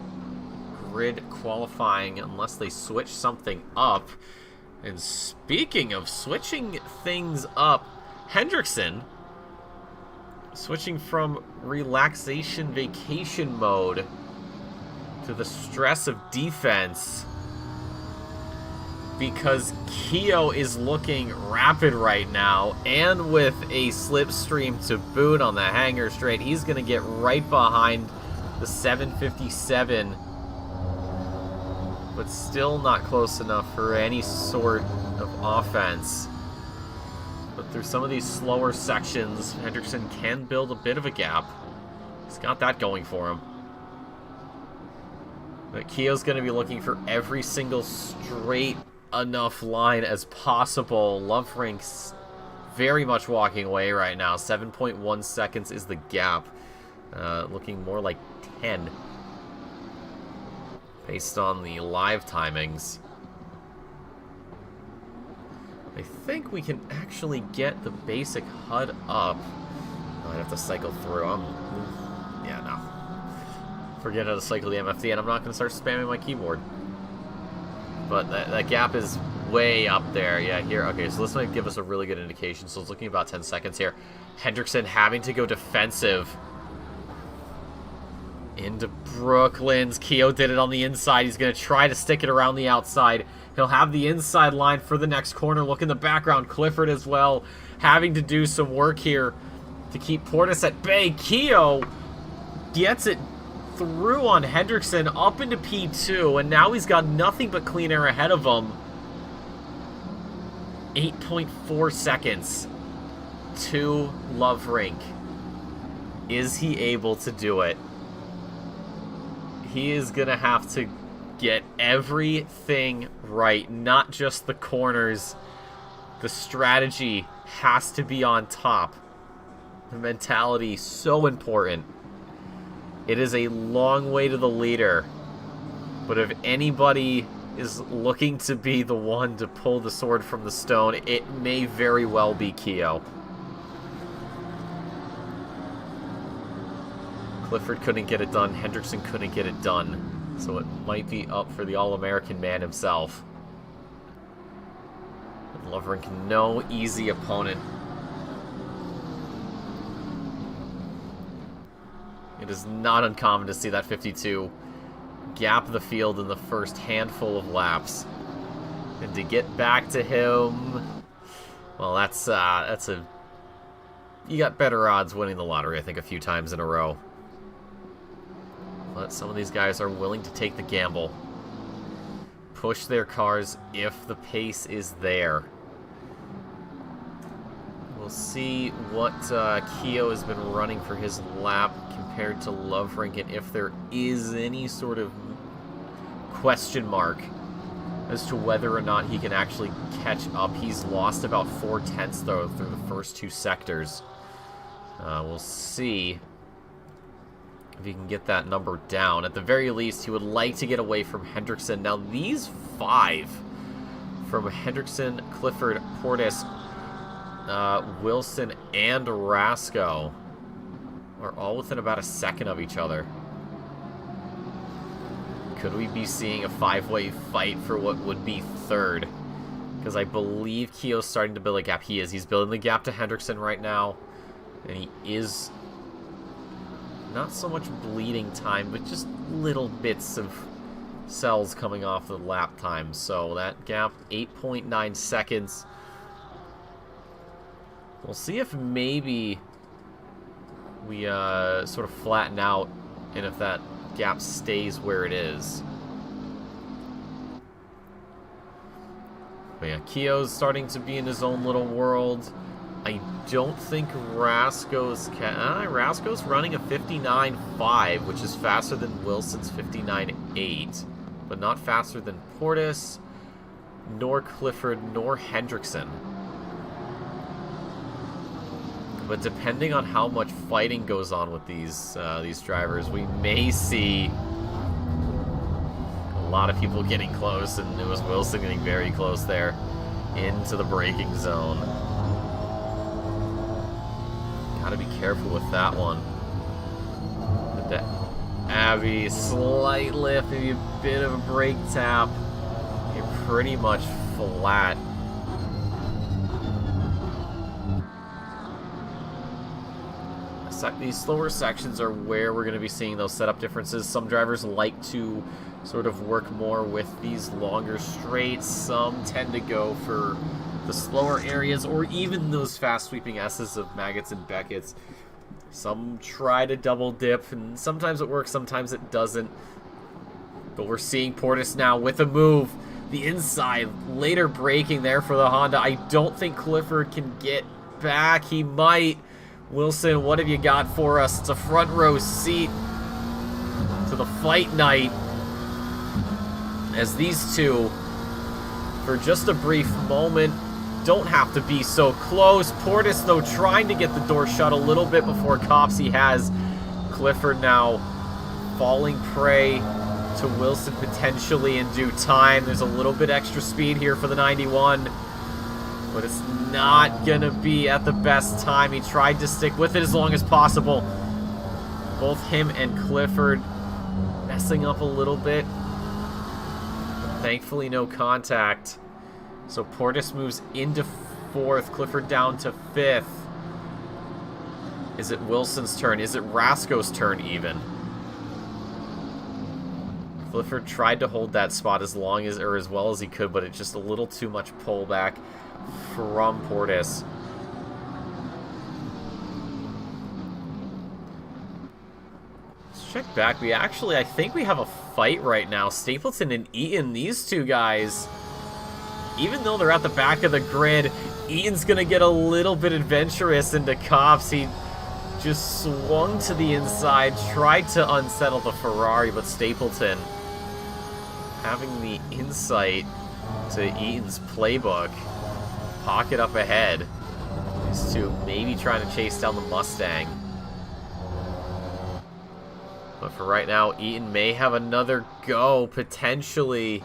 Speaker 1: grid qualifying unless they switch something up. And speaking of switching things up, Hendrickson switching from relaxation vacation mode to the stress of defense. because Keo is looking rapid right now, and with a slipstream to boot on the hanger straight, he's going to get right behind the 757, but still not close enough for any sort of offense. But through some of these slower sections, Hendrickson can build a bit of a gap. He's got that going for him. But Keo's going to be looking for every single straight enough line as possible. Loverink's very much walking away right now. 7.1 seconds is the gap. Looking more like 10 based on the live timings. I think we can actually get the basic HUD up. I'd have to cycle through. Yeah, no. Forget how to cycle the MFD, and I'm not going to start spamming my keyboard. But that gap is way up there. Yeah, here. Okay, so this might give us a really good indication. So it's looking about 10 seconds here. Hendrickson having to go defensive. Into Brooklyn's. Keo did it on the inside. He's going to try to stick it around the outside. He'll have the inside line for the next corner. Look in the background. Clifford as well, having to do some work here to keep Portis at bay. Keo gets it through on Hendrickson up into P2, and now he's got nothing but clean air ahead of him. 8.4 seconds to Loverink. Is he able to do it? He is going to have to get everything right, not just the corners. The strategy has to be on top. The mentality, so important. It is a long way to the leader, but if anybody is looking to be the one to pull the sword from the stone, it may very well be Keo. Clifford couldn't get it done. Hendrickson couldn't get it done. So it might be up for the All-American man himself. And Loverink, no easy opponent. It is not uncommon to see that 52 gap the field in the first handful of laps. And to get back to him, well, that's a... You got better odds winning the lottery, I think, a few times in a row. But some of these guys are willing to take the gamble. Push their cars if the pace is there. We'll see what Keo has been running for his lap compared to Loverink, and if there is any sort of question mark as to whether or not he can actually catch up. He's lost about 4/10 though through the first two sectors. We'll see if he can get that number down. At the very least, he would like to get away from Hendrickson. Now, these 5 from Hendrickson, Clifford, Portis, Wilson, and Rasco are all within about a second of each other. Could we be seeing a 5-way fight for what would be third? Because I believe Keo's starting to build a gap. He is. He's building the gap to Hendrickson right now. And he is not so much bleeding time, but just little bits of cells coming off the lap time. So that gap, 8.9 seconds. We'll see if maybe we sort of flatten out and if that gap stays where it is. But yeah, Keo's starting to be in his own little world. I don't think Rasco's running a 59.5, which is faster than Wilson's 59.8, but not faster than Portis, nor Clifford, nor Hendrickson. But depending on how much fighting goes on with these drivers, we may see a lot of people getting close, and it was Wilson getting very close there into the braking zone. Gotta be careful with that one. With the Abby, slight lift, maybe a bit of a brake tap. You're pretty much flat. These slower sections are where we're going to be seeing those setup differences. Some drivers like to sort of work more with these longer straights. Some tend to go for the slower areas, or even those fast sweeping S's of Maggots and Beckett's. Some try to double dip, and sometimes it works, sometimes it doesn't. But we're seeing Portis now with a move. The inside, later braking there for the Honda. I don't think Clifford can get back. He might. Wilson, what have you got for us? It's a front row seat to the fight night, as these two, for just a brief moment, don't have to be so close. Portis, though, trying to get the door shut a little bit before Copsey has. Clifford now falling prey to Wilson potentially in due time. There's a little bit extra speed here for the 91, but it's not gonna be at the best time. He tried to stick with it as long as possible. Both him and Clifford messing up a little bit. Thankfully, no contact. So Portis moves into 4th, Clifford down to 5th. Is it Wilson's turn? Is it Rasko's turn even? Clifford tried to hold that spot as long as, or as well as he could, but it's just a little too much pullback from Portis. Let's check back. I think we have a fight right now. Stapleton and Eaton, these two guys, even though they're at the back of the grid, Eaton's going to get a little bit adventurous into Cops. He just swung to the inside, tried to unsettle the Ferrari, but Stapleton, having the insight to Eaton's playbook, pocket up ahead. These two maybe trying to chase down the Mustang. But for right now, Eaton may have another go, potentially.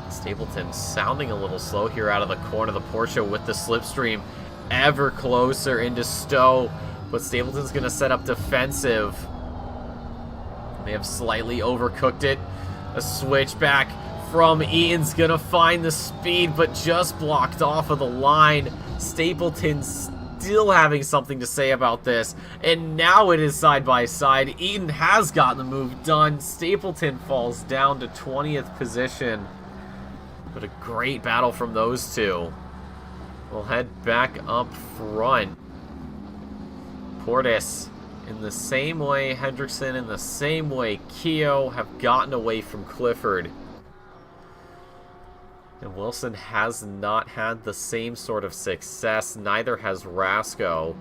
Speaker 1: Stapleton sounding a little slow here out of the corner of the Porsche with the slipstream ever closer into Stowe. But Stapleton's going to set up defensive. They have slightly overcooked it. A switchback from Eaton's going to find the speed, but just blocked off of the line. Stapleton still having something to say about this. And now it is side by side. Eaton has gotten the move done. Stapleton falls down to 20th position. But a great battle from those two. We'll head back up front. Portis, in the same way Hendrickson, in the same way Keogh, have gotten away from Clifford. And Wilson has not had the same sort of success. Neither has Rasko.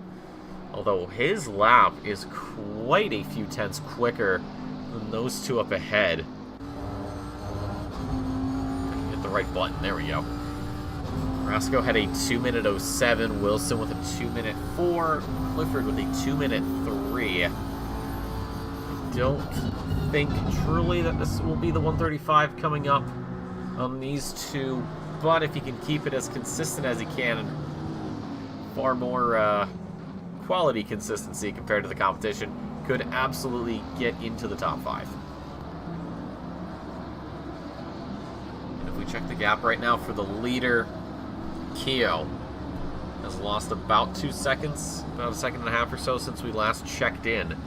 Speaker 1: Although his lap is quite a few tenths quicker than those two up ahead. Hit the right button. There we go. Rasko had a 2-minute 07. Wilson with a 2-minute 4. Clifford with a 2-minute 3. I don't think truly that this will be the 135 coming up on these two, but if he can keep it as consistent as he can, and far more quality consistency compared to the competition, could absolutely get into the top 5. And if we check the gap right now for the leader, Keogh has lost about 2 seconds, about a second and a half or so since we last checked in.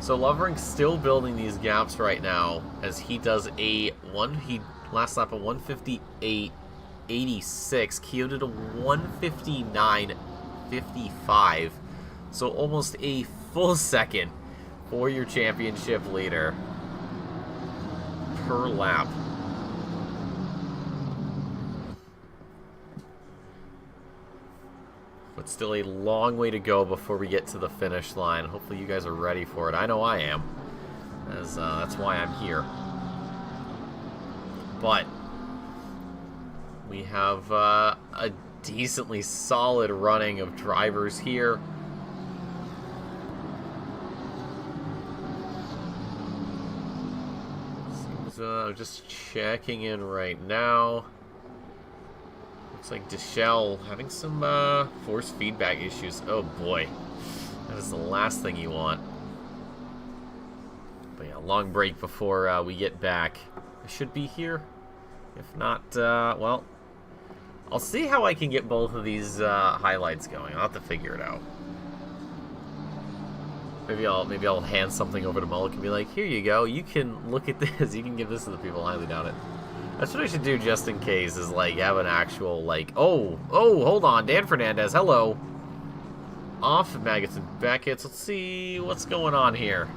Speaker 1: So Lovering still building these gaps right now, as he does last lap a 158.86. Keogh did a 159.55. So almost a full second for your championship leader per lap. But still a long way to go before we get to the finish line. Hopefully you guys are ready for it. I know I am, as that's why I'm here. But we have a decently solid running of drivers here. Seems, just checking in right now. Looks like Deschelle having some force feedback issues. Oh boy, that is the last thing you want. But yeah, long break before we get back. I should be here. If not, well, I'll see how I can get both of these highlights going. I'll have to figure it out. Maybe I'll hand something over to Mullick and be like, here you go, you can look at this, you can give this to the people. I highly doubt it. That's what I should do just in case, is like have an actual like, oh, hold on, Dan Fernandez, hello. Off of Maggots and Beckett's. Let's see what's going on here.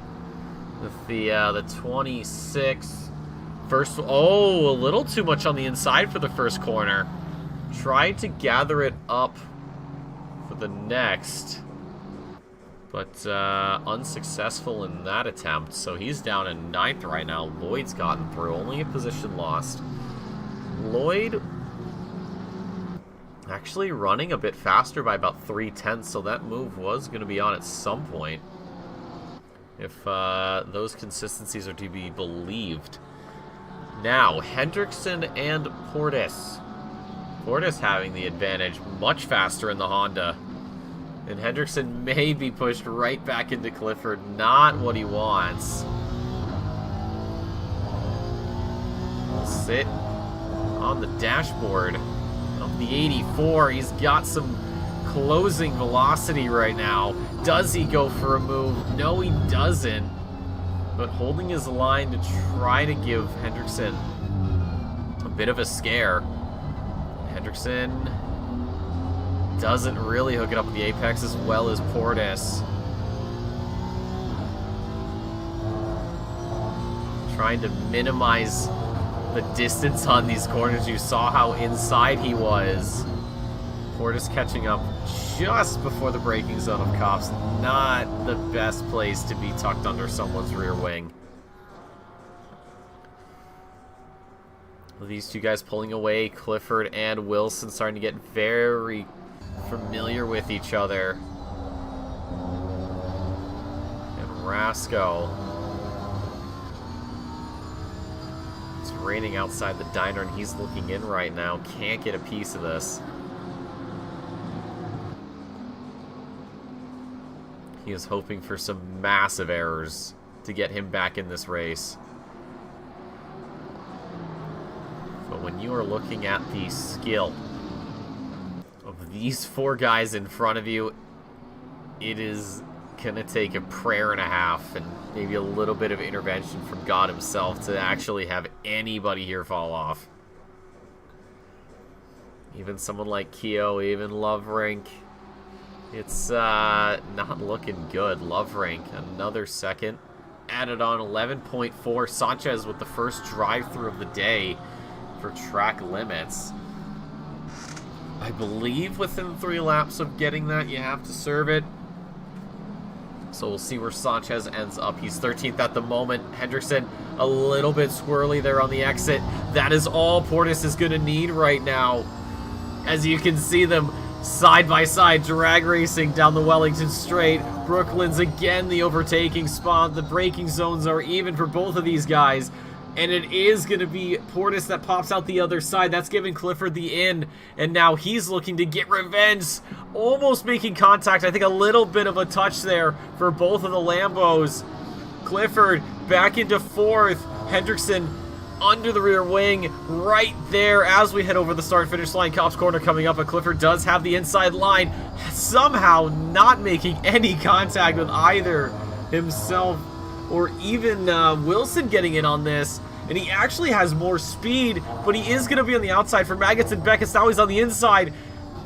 Speaker 1: With the 26. First, oh, a little too much on the inside for the first corner. Tried to gather it up for the next, but unsuccessful in that attempt. So he's down in 9th right now. Lloyd's gotten through, only a position lost. Lloyd actually running a bit faster by about 3/10, so that move was going to be on at some point, if those consistencies are to be believed. Now, Hendrickson and Portis. Portis having the advantage, much faster in the Honda. And Hendrickson may be pushed right back into Clifford. Not what he wants. Sit on the dashboard of the 84. He's got some closing velocity right now. Does he go for a move? No, he doesn't. But holding his line to try to give Hendrickson a bit of a scare. Hendrickson doesn't really hook it up with the apex as well as Portis. Trying to minimize the distance on these corners. You saw how inside he was. Portis catching up just before the braking zone of cops. Not the best place to be tucked under someone's rear wing. These two guys pulling away. Clifford and Wilson starting to get very familiar with each other. And Rasco. It's raining outside the diner and he's looking in right now. Can't get a piece of this. He is hoping for some massive errors to get him back in this race. But when you are looking at the skill of these four guys in front of you, it is going to take a prayer and a half and maybe a little bit of intervention from God himself to actually have anybody here fall off. Even someone like Keogh, even Loverink. It's not looking good. Loverink, another second. Added on 11.4. Sanchez with the first drive-through of the day for track limits. I believe within 3 laps of getting that, you have to serve it. So we'll see where Sanchez ends up. He's 13th at the moment. Hendrickson a little bit squirrely there on the exit. That is all Portis is going to need right now. As you can see them side by side, drag racing down the Wellington Straight. Brooklyn's again the overtaking spot. The braking zones are even for both of these guys. And it is going to be Portis that pops out the other side. That's giving Clifford the in. And now he's looking to get revenge. Almost making contact. I think a little bit of a touch there for both of the Lambos. Clifford back into 4th. Hendrickson under the rear wing right there as we head over the start-finish line. Cops corner coming up, but Clifford does have the inside line. Somehow not making any contact with either himself or even Wilson getting in on this. And he actually has more speed, but he is going to be on the outside for Maggots and Beckett's. Now he's on the inside.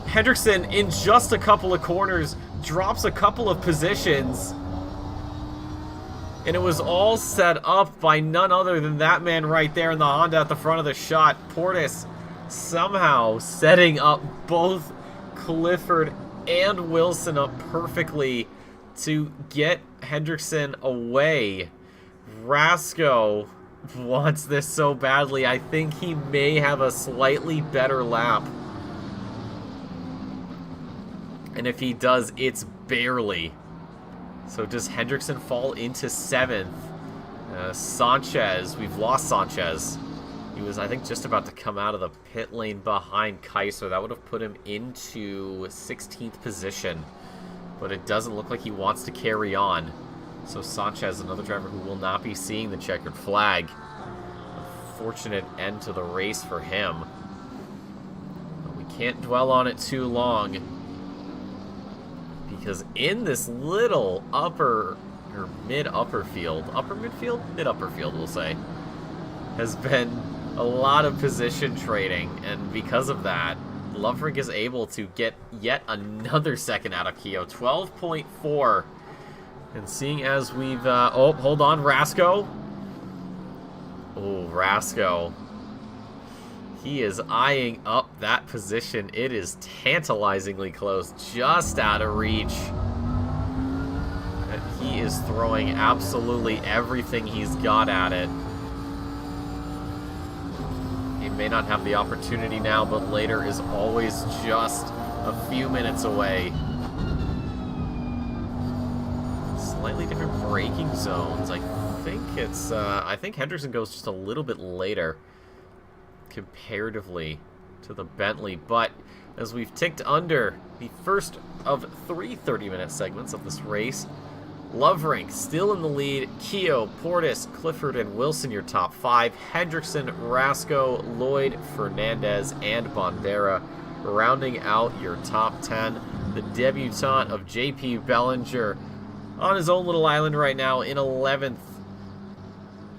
Speaker 1: Hendrickson, in just a couple of corners, drops a couple of positions. And it was all set up by none other than that man right there in the Honda at the front of the shot. Portis somehow setting up both Clifford and Wilson up perfectly to get Hendrickson away. Rasco wants this so badly. I think he may have a slightly better lap. And if he does, it's barely. So does Hendrickson fall into 7th? Sanchez, we've lost Sanchez. He was, I think, just about to come out of the pit lane behind Kaiser. That would have put him into 16th position. But it doesn't look like he wants to carry on. So Sanchez, another driver who will not be seeing the checkered flag. A fortunate end to the race for him. But we Can't dwell on it too long, because in this little upper or mid-upper field, upper midfield, mid-upper field, we'll say, has been a lot of position trading, and because of that, Lovering is able to get yet another second out of Keo, 12.4. And seeing as we've, oh, hold on, Rasco. Oh, Rasco. He is eyeing up that position. It is tantalizingly close, just out of reach. And he is throwing absolutely everything he's got at it. He may not have the opportunity now, but later is always just a few minutes away. Slightly different braking zones. I think it's, I think Hendrickson goes just a little bit later comparatively to the Bentley, but as we've ticked under the first of 3 30-minute segments of this race, Lovering still in the lead. Keo, Portis, Clifford, and Wilson your top 5. Hendrickson, Rasco, Lloyd, Fernandez, and Bondera rounding out your top 10. The debutant of JP Bellinger on his own little island right now in 11th.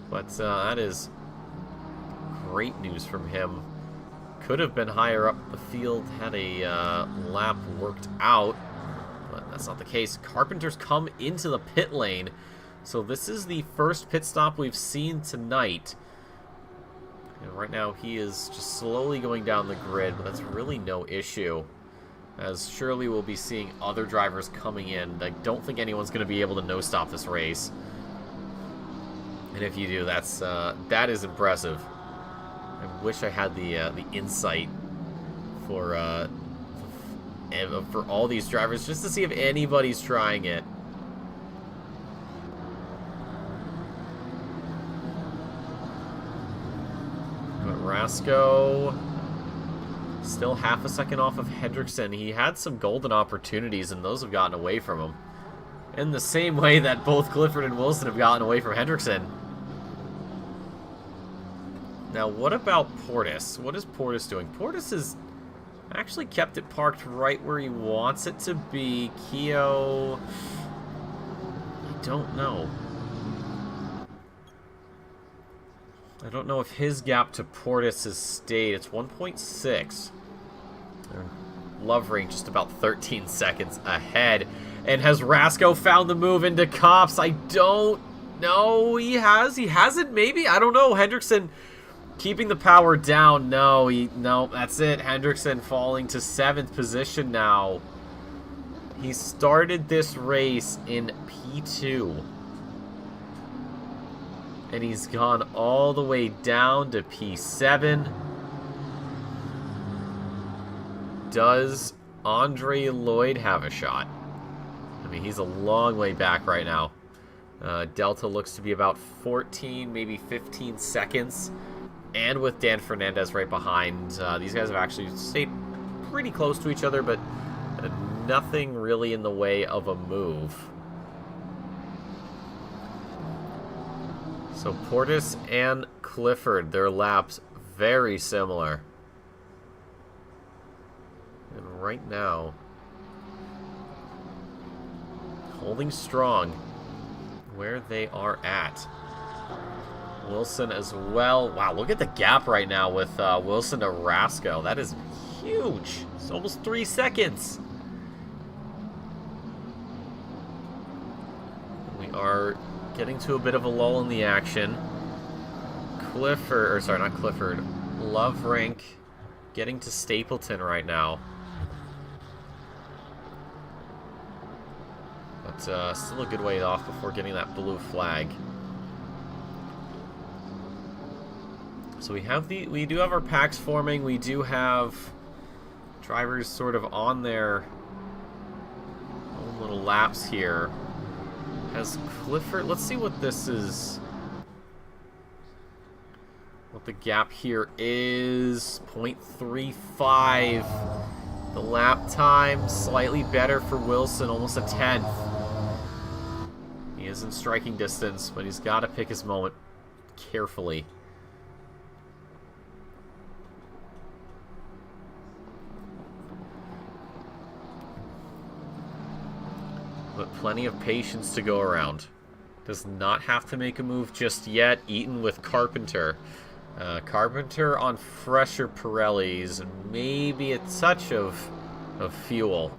Speaker 1: But that is great news from him. Could have been higher up the field had a lap worked out, but that's not the case. Carpenter's come into the pit lane, so this is the first pit stop we've seen tonight. And right now he is just slowly going down the grid, but that's really no issue, as surely we'll be seeing other drivers coming in. I don't think anyone's going to be able to no-stop this race. And if you do, that is impressive. I wish I had the insight for all these drivers, just to see if anybody's trying it. But Rasco still half a second off of Hendrickson. He had some golden opportunities, and those have gotten away from him. In the same way that both Clifford and Wilson have gotten away from Hendrickson. Now, what about Portis? What is Portis doing? Portis has actually kept it parked right where he wants it to be. Keo, I don't know. I don't know if his gap to Portis has stayed. It's 1.6. Lovering just about 13 seconds ahead. And has Rasco found the move into Cops? I don't know. He has. He hasn't, maybe. I don't know. Hendrickson keeping the power down. No, that's it. Hendrickson falling to 7th position now. He started this race in P2. And he's gone all the way down to P7. Does Andre Lloyd have a shot? I mean, he's a long way back right now. Delta looks to be about 14, maybe 15 seconds. And with Dan Fernandez right behind, these guys have actually stayed pretty close to each other, but nothing really in the way of a move. So Portis and Clifford, their laps very similar. And right now, holding strong where they are at. Wilson as well. Wow, look at the gap right now with Wilson to Rasco. That is huge. It's almost 3 seconds. We are getting to a bit of a lull in the action. Clifford, or sorry, not Clifford. Loverank getting to Stapleton right now. But still a good way off before getting that blue flag. So we do have our packs forming. We do have drivers sort of on their own little laps here. Has Clifford, let's see what this is. What the gap here is. 0.35. The lap time slightly better for Wilson, almost a 10th. He is in striking distance, but he's got to pick his moment carefully. Plenty of patience to go around. Does not have to make a move just yet. Eaton with Carpenter. Carpenter on fresher Pirellis. Maybe a touch of fuel.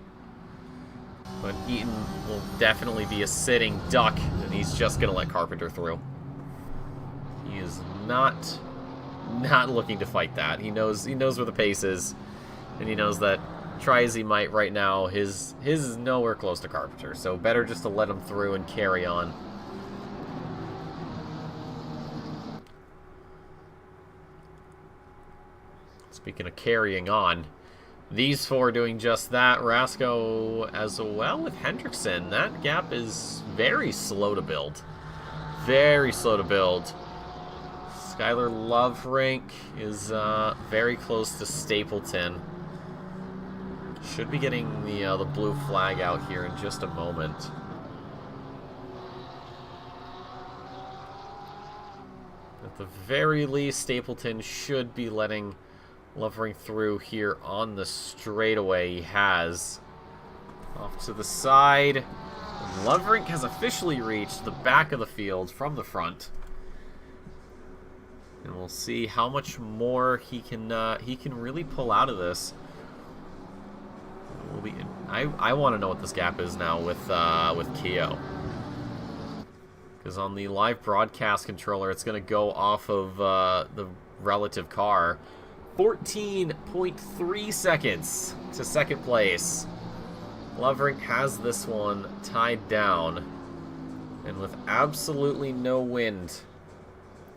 Speaker 1: But Eaton will definitely be a sitting duck, and he's just going to let Carpenter through. He is not looking to fight that. He knows where the pace is, and he knows that try as he might right now, his is nowhere close to Carpenter. So better just to let him through and carry on. Speaking of carrying on, these four doing just that. Rasco as well with Hendrickson. That gap is very slow to build. Very slow to build. Skylar Loverink is very close to Stapleton. Should be getting the blue flag out here in just a moment. At the very least, Stapleton should be letting Loverink through here on the straightaway. He has. Off to the side. Loverink has officially reached the back of the field from the front. And we'll see how much more he can really pull out of this. I want to know what this gap is now with Keo. Because on the live broadcast controller, it's going to go off of the relative car. 14.3 seconds to second place. Loverink has this one tied down. And with absolutely no wind,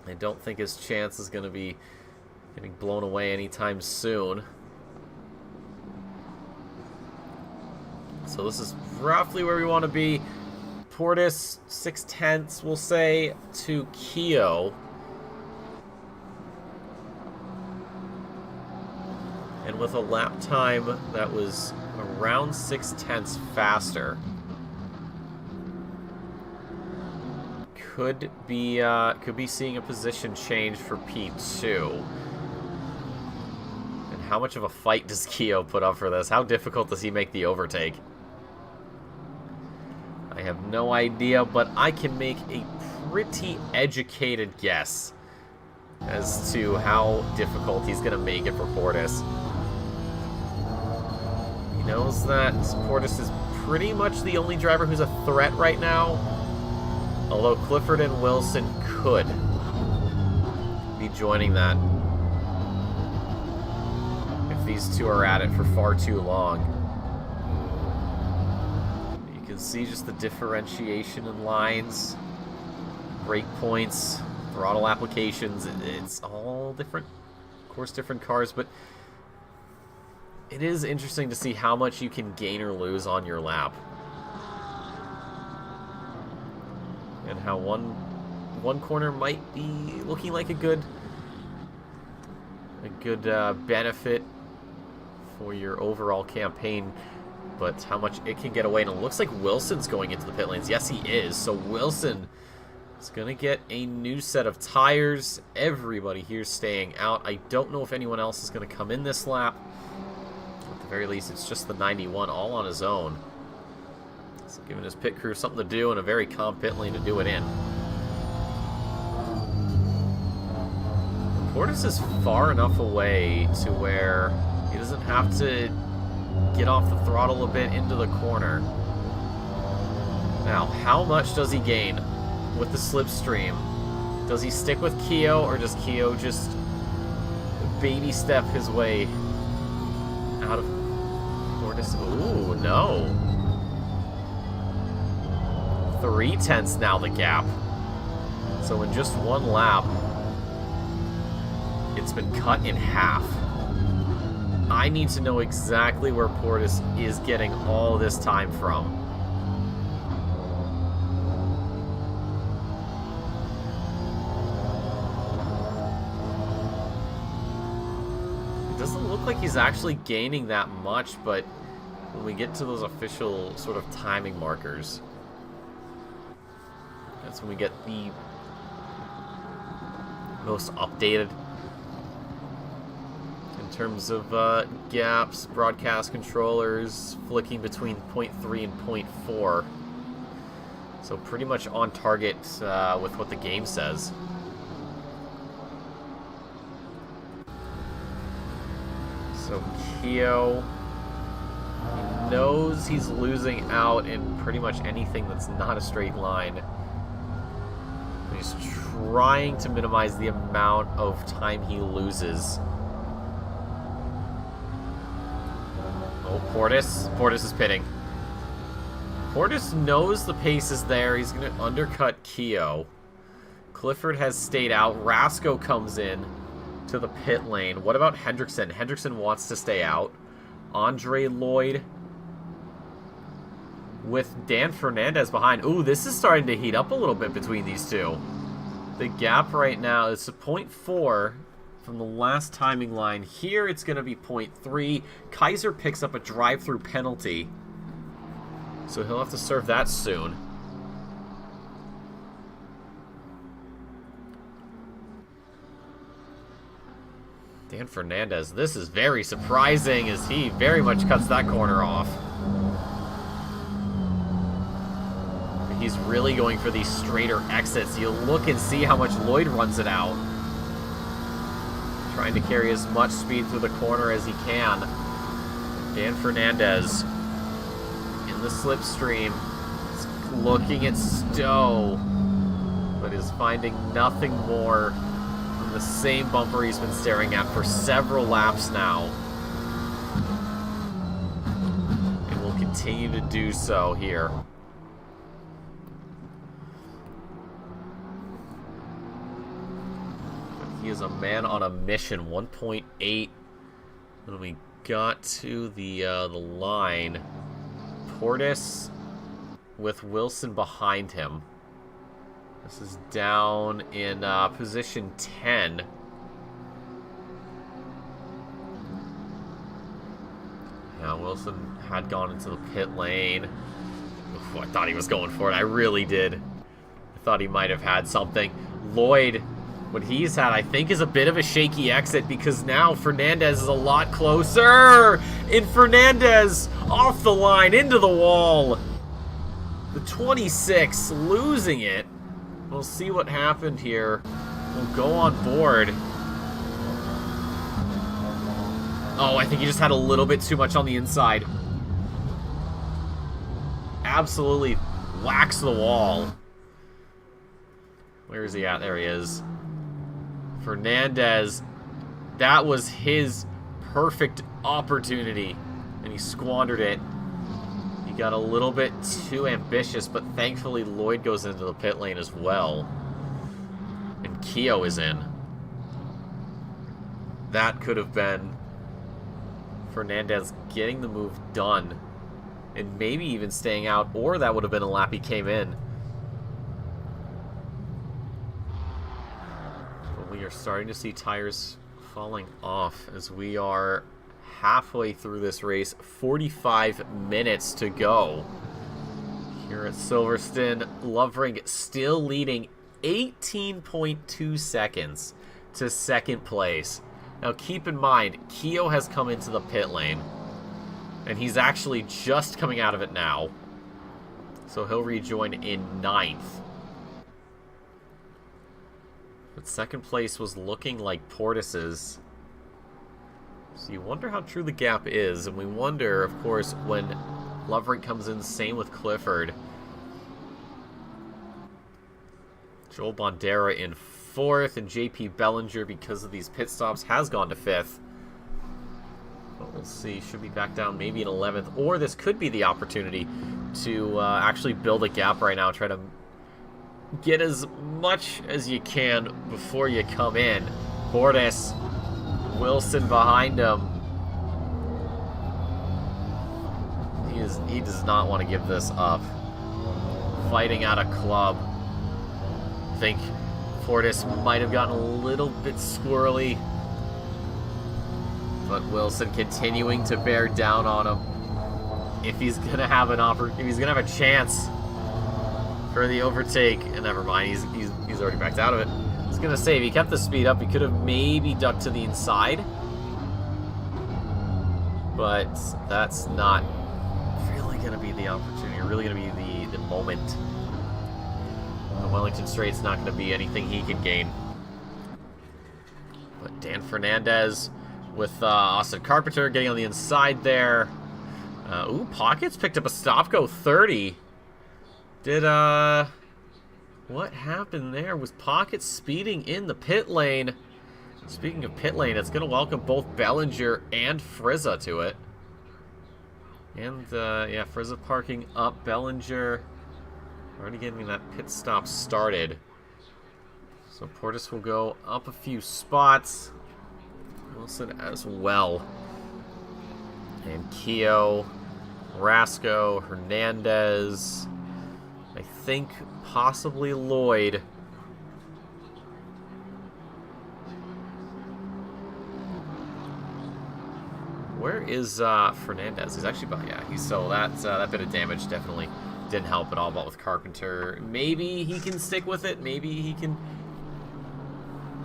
Speaker 1: I don't think his chance is going to be getting blown away anytime soon. So this is roughly where we want to be. Portis, 6/10, we'll say, to Keo. And with a lap time that was around 6/10 faster, could be seeing a position change for P2. And how much of a fight does Keo put up for this? How difficult does he make the overtake? I have no idea, but I can make a pretty educated guess as to how difficult he's going to make it for Portis. He knows that Portis is pretty much the only driver who's a threat right now, although Clifford and Wilson could be joining that if these two are at it for far too long. You can see just the differentiation in lines, brake points, throttle applications. It's all different, of course, different cars, but it is interesting to see how much you can gain or lose on your lap. And how one corner might be looking like a good benefit for your overall campaign, but how much it can get away. And it looks like Wilson's going into the pit lanes. Yes, he is. So Wilson is going to get a new set of tires. Everybody here's staying out. I don't know if anyone else is going to come in this lap. At the very least, it's just the 91 all on his own. So giving his pit crew something to do and a very calm pit lane to do it in. Portis is far enough away to where he doesn't have to get off the throttle a bit into the corner. Now, how much does he gain with the slipstream? Does he stick with Keo, or does Keo just baby step his way out of Portis? Ooh, no. 3/10 now the gap. So in just one lap, it's been cut in half. I need to know exactly where Portis is getting all this time from. It doesn't look like he's actually gaining that much, but when we get to those official sort of timing markers, that's when we get the most updated in terms of gaps, broadcast controllers flicking between 0.3 and 0.4. So pretty much on target with what the game says. So Keo, he knows he's losing out in pretty much anything that's not a straight line. He's trying to minimize the amount of time he loses. Oh, Portis. Portis is pitting. Portis knows the pace is there. He's going to undercut Keo. Clifford has stayed out. Rasco comes in to the pit lane. What about Hendrickson? Hendrickson wants to stay out. Andre Lloyd with Dan Fernandez behind. Ooh, this is starting to heat up a little bit between these two. The gap right now is 0.4 from the last timing line. Here it's going to be 0.3. Kaiser picks up a drive-through penalty, so he'll have to serve that soon. Dan Fernandez, this is very surprising as he very much cuts that corner off. He's really going for these straighter exits. You look and see how much Lloyd runs it out. Trying to carry as much speed through the corner as he can. Dan Fernandez in the slipstream. He's looking at Stowe, but is finding nothing more than the same bumper he's been staring at for several laps now. And will continue to do so here. He is a man on a mission. 1.8 when we got to the line. Portis with Wilson behind him. This is down in position 10. Now Wilson had gone into the pit lane. Oof, I thought he was going for it. I really did. I thought he might have had something. Lloyd, what he's had, I think, is a bit of a shaky exit because now Fernandez is a lot closer. And Fernandez off the line, into the wall. The 26 losing it. We'll see what happened here. We'll go on board. Oh, I think he just had a little bit too much on the inside. Absolutely whacks the wall. Where is he at? There he is. Fernandez, that was his perfect opportunity, and he squandered it. He got a little bit too ambitious, but thankfully Lloyd goes into the pit lane as well. And Keo is in. That could have been Fernandez getting the move done, and maybe even staying out, or that would have been a lap he came in. We are starting to see tires falling off as we are halfway through this race. 45 minutes to go here at Silverstone. Lovering still leading 18.2 seconds to second place. Now keep in mind, Keo has come into the pit lane, and he's actually just coming out of it now. So he'll rejoin in 9th. But second place was looking like Portis's. So you wonder how true the gap is. And we wonder, of course, when Loveridge comes in, same with Clifford. Joel Bondera in 4th, and JP Bellinger, because of these pit stops, has gone to 5th. But we'll see. Should be back down maybe in 11th. Or this could be the opportunity to actually build a gap right now. Try to get as much as you can before you come in. Portis, Wilson behind him. He does not want to give this up. Fighting out of club. I think Portis might have gotten a little bit squirrely, but Wilson continuing to bear down on him. If he's gonna have if he's gonna have a chance for the overtake, and never mind, he's already backed out of it. I was gonna say, if he kept the speed up, he could have maybe ducked to the inside, but that's not really gonna be the opportunity, or really gonna be the moment The Wellington Straight's not going to be anything he can gain. But Dan Fernandez with Austin Carpenter getting on the inside there. Ooh, Pockets picked up a stop-go 30. Did, what happened there? Was Pockets speeding in the pit lane? Speaking of pit lane, it's going to welcome both Bellinger and Frizza to it. And, yeah, Frizza parking up. Bellinger already getting that pit stop started. So Portis will go up a few spots. Wilson as well. And Keogh, Rasco, Hernandez, I think possibly Lloyd. Where is Fernandez? He's actually, yeah, he's so that bit of damage definitely didn't help at all. But with Carpenter, maybe he can stick with it. Maybe he can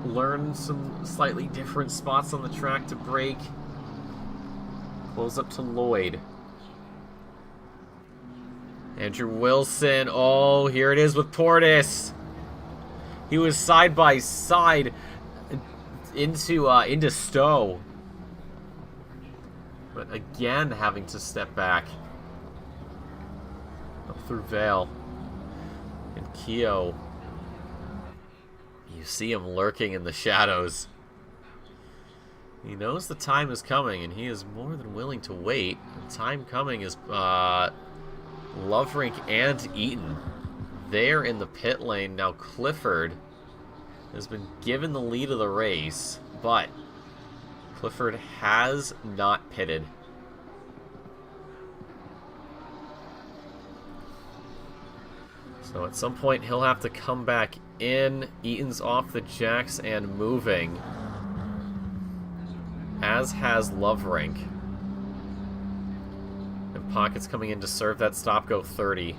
Speaker 1: learn some slightly different spots on the track to break. Close up to Lloyd. Andrew Wilson. Oh, here it is with Portis. He was side by side into Stowe. But again, having to step back. Up through Vale. And Keogh. You see him lurking in the shadows. He knows the time is coming, and he is more than willing to wait. The time coming is Loverink and Eaton. They're in the pit lane. Now Clifford has been given the lead of the race, but Clifford has not pitted. So at some point he'll have to come back in. Eaton's off the jacks and moving, as has Loverink. And Pockets coming in to serve that stop-go 30.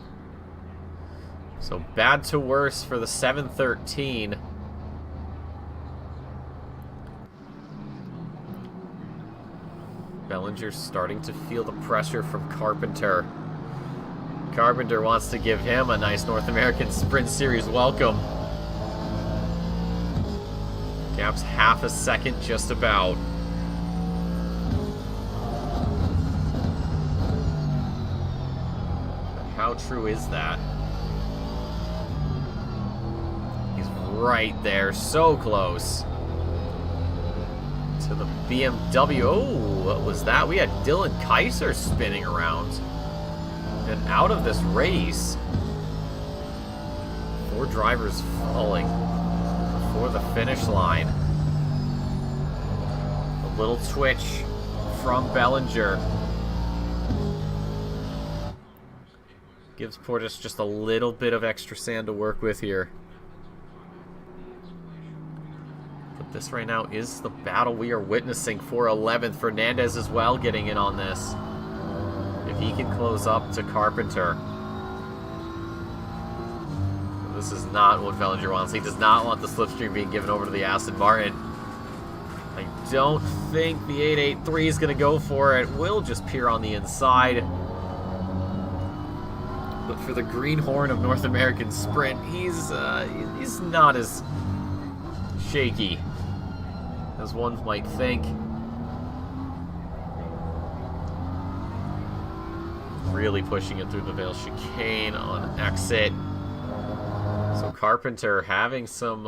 Speaker 1: So bad to worse for the 713. Bellinger's starting to feel the pressure from Carpenter. Carpenter wants to give him a nice North American Sprint Series welcome. Gap's half a second just about. But how true is that? He's right there, so close to the BMW. Oh, what was that? We had Dylan Kaiser spinning around and out of this race. 4 drivers falling before the finish line. A little twitch from Bellinger gives Portis just a little bit of extra sand to work with here. But this right now is the battle we are witnessing for 11th. Fernandez as well getting in on this. If he can close up to Carpenter. This is not what Bellinger wants. He does not want the slipstream being given over to the Aston Martin. I don't think the 883 is going to go for it. Will just peer on the inside. But for the greenhorn of North American Sprint, he's not as shaky as one might think. Really pushing it through the Vale chicane on exit. So Carpenter having some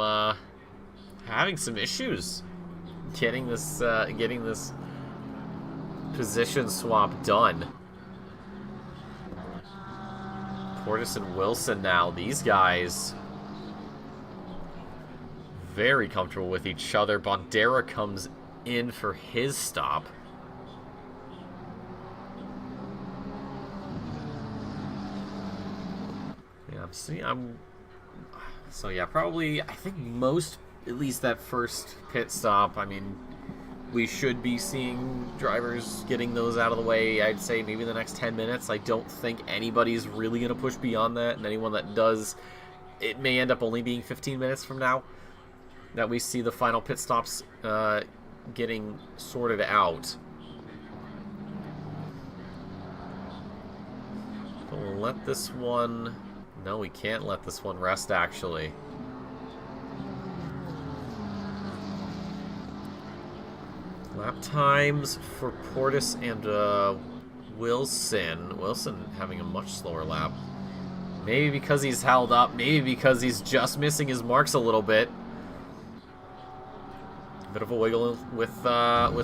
Speaker 1: issues getting this position swap done. Portis and Wilson now, these guys very comfortable with each other. Bondera comes in for his stop. Yeah, so yeah, probably, I think most, at least that first pit stop, I mean, we should be seeing drivers getting those out of the way, I'd say maybe the next 10 minutes. I don't think anybody's really going to push beyond that, and anyone that does, it may end up only being 15 minutes from now that we see the final pit stops getting sorted out. We'll let this one No, we can't let this one rest, actually. Lap times for Portis and Wilson. Wilson having a much slower lap. Maybe because he's held up. Maybe because he's just missing his marks a little bit. Bit of a wiggle with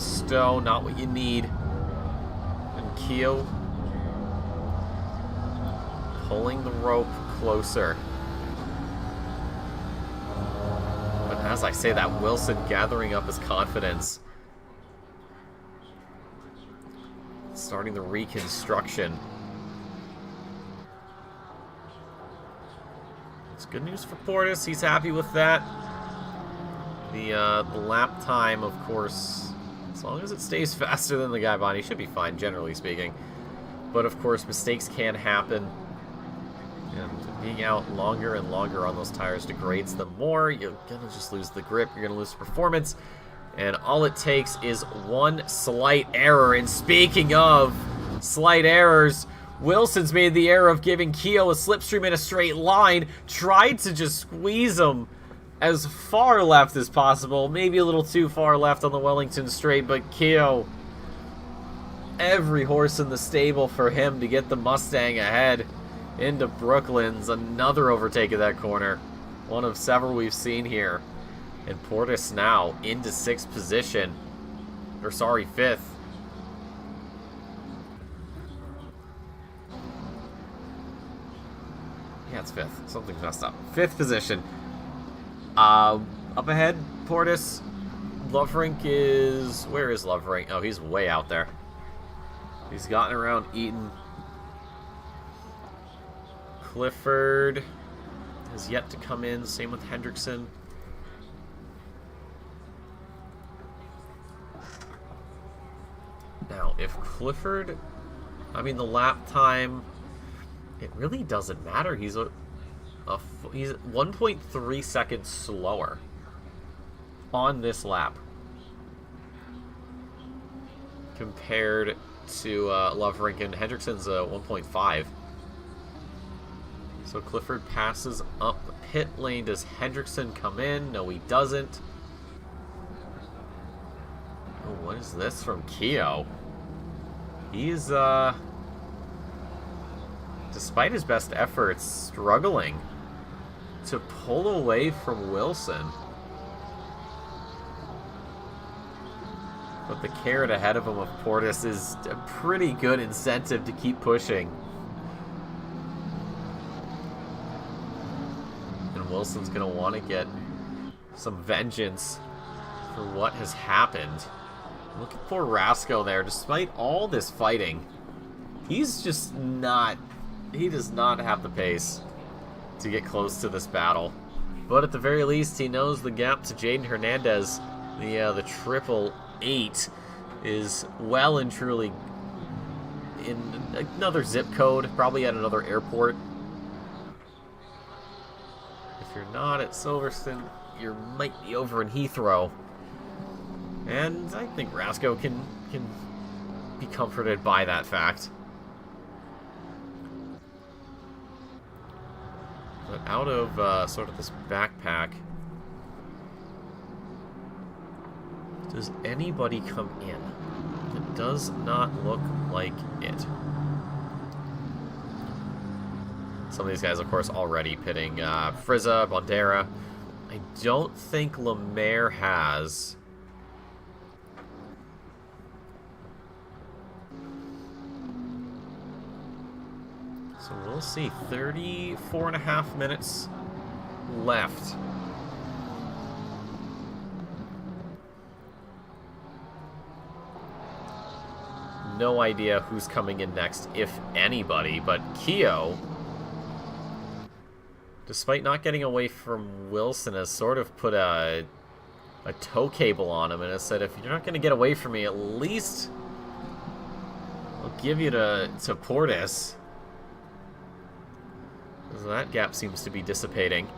Speaker 1: Stowe. Not what you need. And Keogh pulling the rope closer. But as I say that, Wilson gathering up his confidence. Starting the reconstruction. It's good news for Portis. He's happy with that. The lap time, of course, as long as it stays faster than the guy behind, he should be fine, generally speaking. But, of course, mistakes can happen. And being out longer and longer on those tires degrades them more. You're going to just lose the grip. You're going to lose performance. And all it takes is one slight error. And speaking of slight errors, Wilson's made the error of giving Keogh a slipstream in a straight line. Tried to just squeeze him as far left as possible. Maybe a little too far left on the Wellington straight. But Keogh, every horse in the stable for him to get the Mustang ahead into Brooklands. Another overtake of that corner. One of several we've seen here. And Portis now into 6th position. Or sorry, 5th. Yeah, it's 5th. Something's messed up. 5th position. Up ahead, Portis. Loverink is... Where is Loverink? Oh, he's way out there. He's gotten around Eaton. Clifford has yet to come in. Same with Hendrickson. Now, if Clifford... I mean, the lap time... It really doesn't matter. He's he's 1.3 seconds slower on this lap compared to Loverink, and Hendrickson's 1.5. So Clifford passes up pit lane. Does Hendrickson come in? No, he doesn't. Oh, what is this from Keogh? He's, despite his best efforts, struggling to pull away from Wilson. But the carrot ahead of him of Portis is a pretty good incentive to keep pushing. And Wilson's going to want to get some vengeance for what has happened. Look at poor Rasco there. Despite all this fighting, he's just not... He does not have the pace to get close to this battle. But at the very least, he knows the gap to Jaden Hernandez, the 888, is well and truly in another zip code, probably at another airport. If you're not at Silverstone, you might be over in Heathrow. And I think Rasco can be comforted by that fact. But out of sort of this backpack, does anybody come in? It does not look like it. Some of these guys, of course, already pitting. Frizza, Bondera. I don't think Lemaire has. So we'll see. 34.5 minutes left. No idea who's coming in next, if anybody, but Keogh, despite not getting away from Wilson, has sort of put a tow cable on him and has said, if you're not going to get away from me, at least I'll give you to Portis. So that gap seems to be dissipating.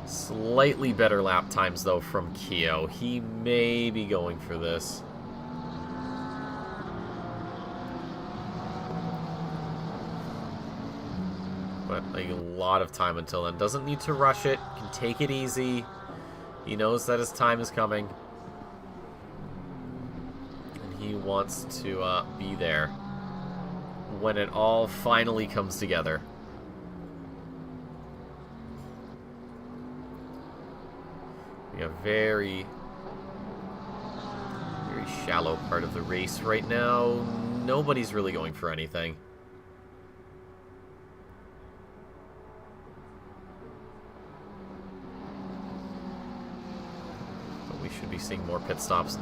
Speaker 1: Slightly better lap times, though, from Keogh. He may be going for this. a lot of time until then. Doesn't need to rush it. Can take it easy. He knows that his time is coming. And he wants to be there when it all finally comes together. We have very shallow part of the race right now. Nobody's really going for anything. But we should be seeing more pit stops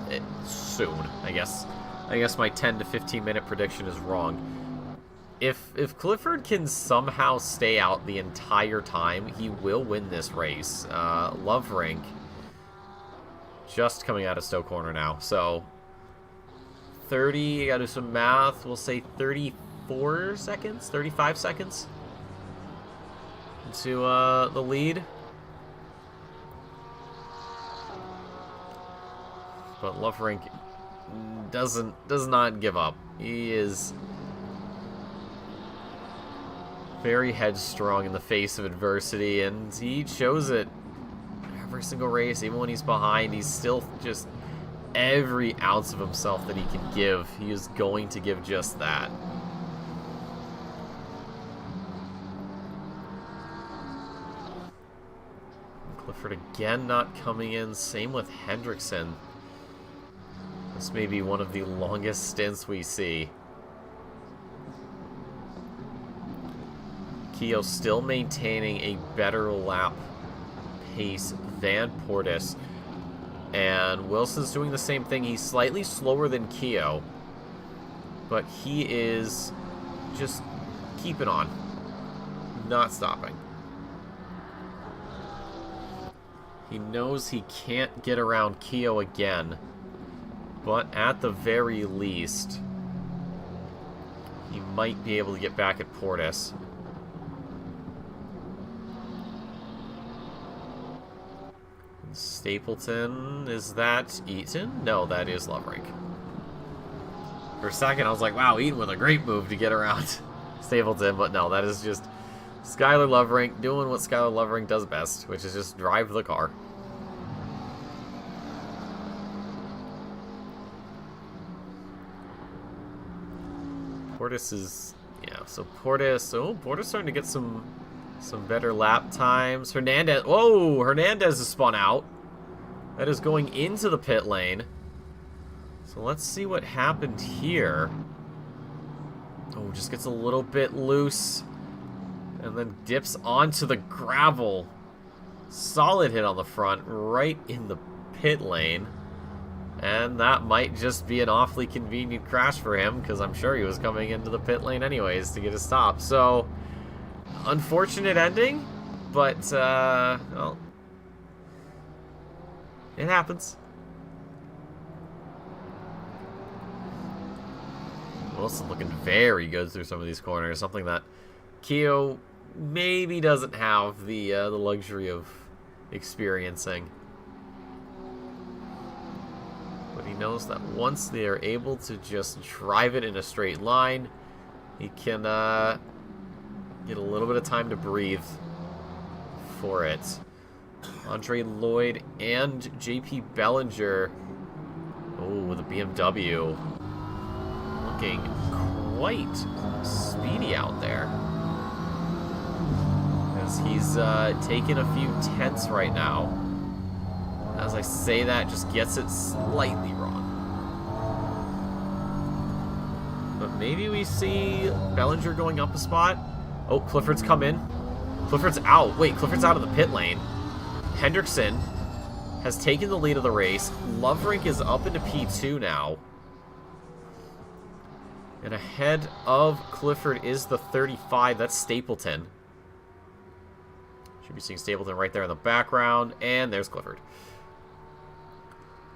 Speaker 1: soon, I guess. I guess my 10 to 15 minute prediction is wrong. If Clifford can somehow stay out the entire time, he will win this race. Loverink just coming out of Stowe Corner now. So 30, I gotta do some math. We'll say 34 seconds, 35 seconds into the lead. But Loverink does not give up. He is very headstrong in the face of adversity, and he shows it every single race. Even when he's behind, he's still just every ounce of himself that he can give. He is going to give just that. Clifford again not coming in. Same with Hendrickson. This may be one of the longest stints we see. Keogh still maintaining a better lap pace than Portis. And Wilson's doing the same thing. He's slightly slower than Keogh, but he is just keeping on, not stopping. He knows he can't get around Keogh again, but at the very least, he might be able to get back at Portis. Stapleton, is that Eaton? No, that is Loverink. For a second, I was like, wow, Eaton with a great move to get around Stapleton, but no, that is just Skylar Loverink doing what Skylar Loverink does best, which is just drive the car. Portis is, yeah, so Portis starting to get some better lap times. Hernandez, whoa, Hernandez is spun out. That is going into the pit lane. So let's see what happened here. Oh, just gets a little bit loose and then dips onto the gravel. Solid hit on the front, right in the pit lane. And that might just be an awfully convenient crash for him, because I'm sure he was coming into the pit lane anyways to get a stop. So, unfortunate ending, but, well, it happens. Wilson looking very good through some of these corners, something that Keogh maybe doesn't have the luxury of experiencing. But he knows that once they are able to just drive it in a straight line, he can get a little bit of time to breathe for it. Andre Lloyd and JP Bellinger, oh, with a BMW, looking quite speedy out there. As he's taking a few tenths right now. As I say that, just gets it slightly wrong. But maybe we see Bellinger going up a spot. Oh, Clifford's come in. Clifford's out. Wait, Clifford's out of the pit lane. Hendrickson has taken the lead of the race. Loverink is up into P2 now. And ahead of Clifford is the 35. That's Stapleton. Should be seeing Stapleton right there in the background. And there's Clifford.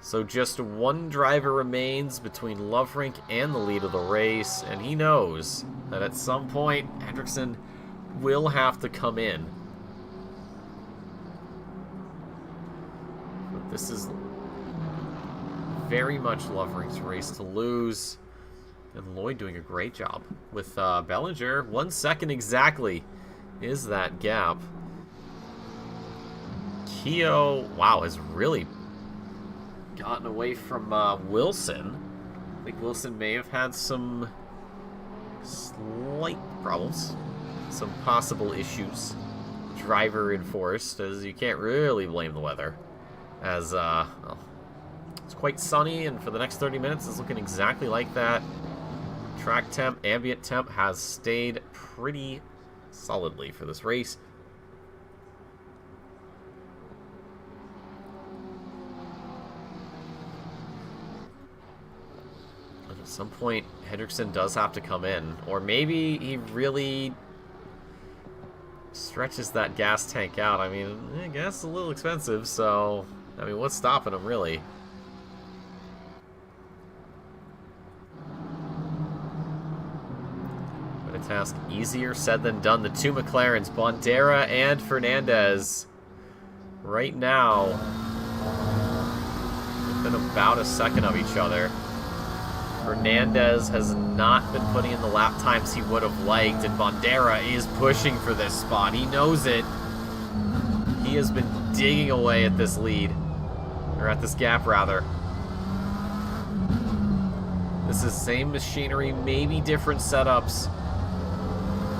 Speaker 1: So just one driver remains between Loverink and the lead of the race, and he knows that at some point Hendrickson will have to come in. But this is very much Loverink's race to lose, and Lloyd doing a great job with Bellinger. 1 second exactly is that gap. Keogh, wow, has really gotten away from Wilson. I think Wilson may have had some slight problems, some possible issues. Driver enforced, as you can't really blame the weather. As, well, it's quite sunny, and for the next 30 minutes it's looking exactly like that. Track temp, ambient temp has stayed pretty solidly for this race. And at some point, Hendrickson does have to come in, or maybe he really stretches that gas tank out. I mean, gas is a little expensive, so I mean, what's stopping him really? But a task easier said than done. The two McLarens, Bandera and Fernandez, right now within about a second of each other. Fernandez has not been putting in the lap times he would have liked, and Bandera is pushing for this spot. He knows it. He has been digging away at this lead, or at this gap, rather. This is same machinery, maybe different setups,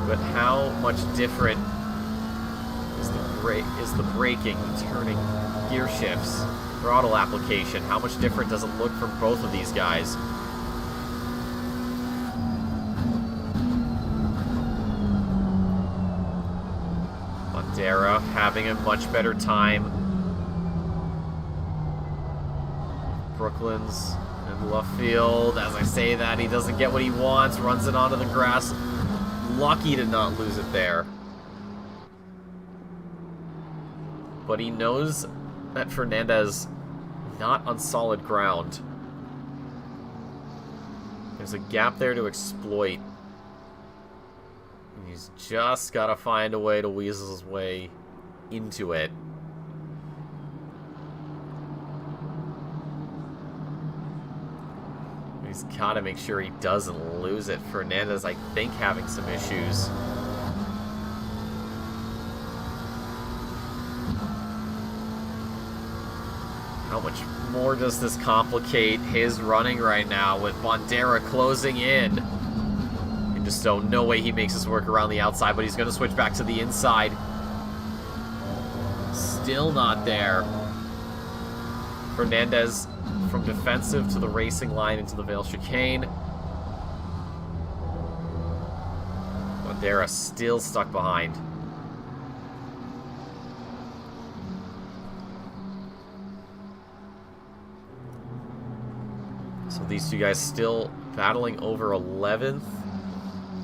Speaker 1: but how much different is the braking, the turning, gear shifts, throttle application? How much different does it look from both of these guys? Bandera having a much better time. Brooklands and Luffield, as I say that, he doesn't get what he wants, runs it onto the grass. Lucky to not lose it there. But he knows that Fernandez not on solid ground. There's a gap there to exploit. And he's just got to find a way to weasel his way into it. He's got to make sure he doesn't lose it. Fernandez, I think, having some issues. How much more does this complicate his running right now with Bandera closing in? And just don't, no way he makes this work around the outside, but he's going to switch back to the inside. Still not there. Fernandez from defensive to the racing line into the Vale chicane. Bandera still stuck behind. So these two guys still battling over 11th.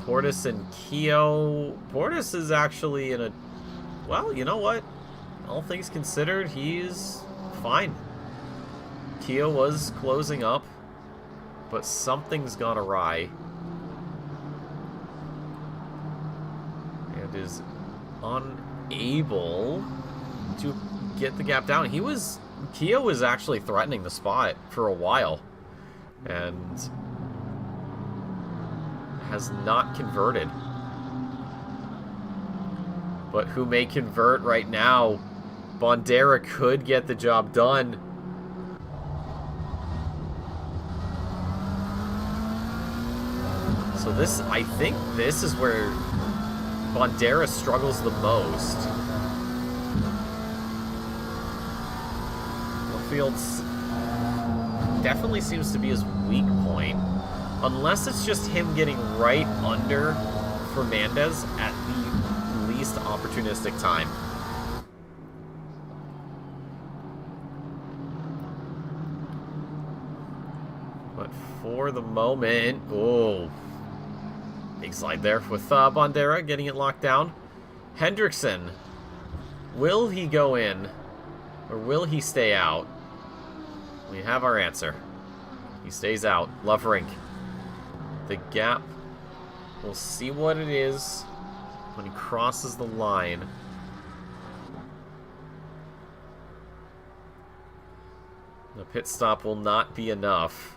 Speaker 1: Portis and Keogh. Portis is actually in a... Well, you know what? All things considered, he's fine. Keogh was closing up, but something's gone awry. And is unable to get the gap down. Keogh was actually threatening the spot for a while, and has not converted. But who may convert right now? Bandera could get the job done. So this, I think this is where Bandera struggles the most. Field's definitely seems to be his weak point. Unless it's just him getting right under Fernandez at the least opportunistic time. But for the moment, oh, big slide there with Bandera getting it locked down. Hendrickson, will he go in or will he stay out? We have our answer. He stays out. Loverink. The gap. We'll see what it is when he crosses the line. The pit stop will not be enough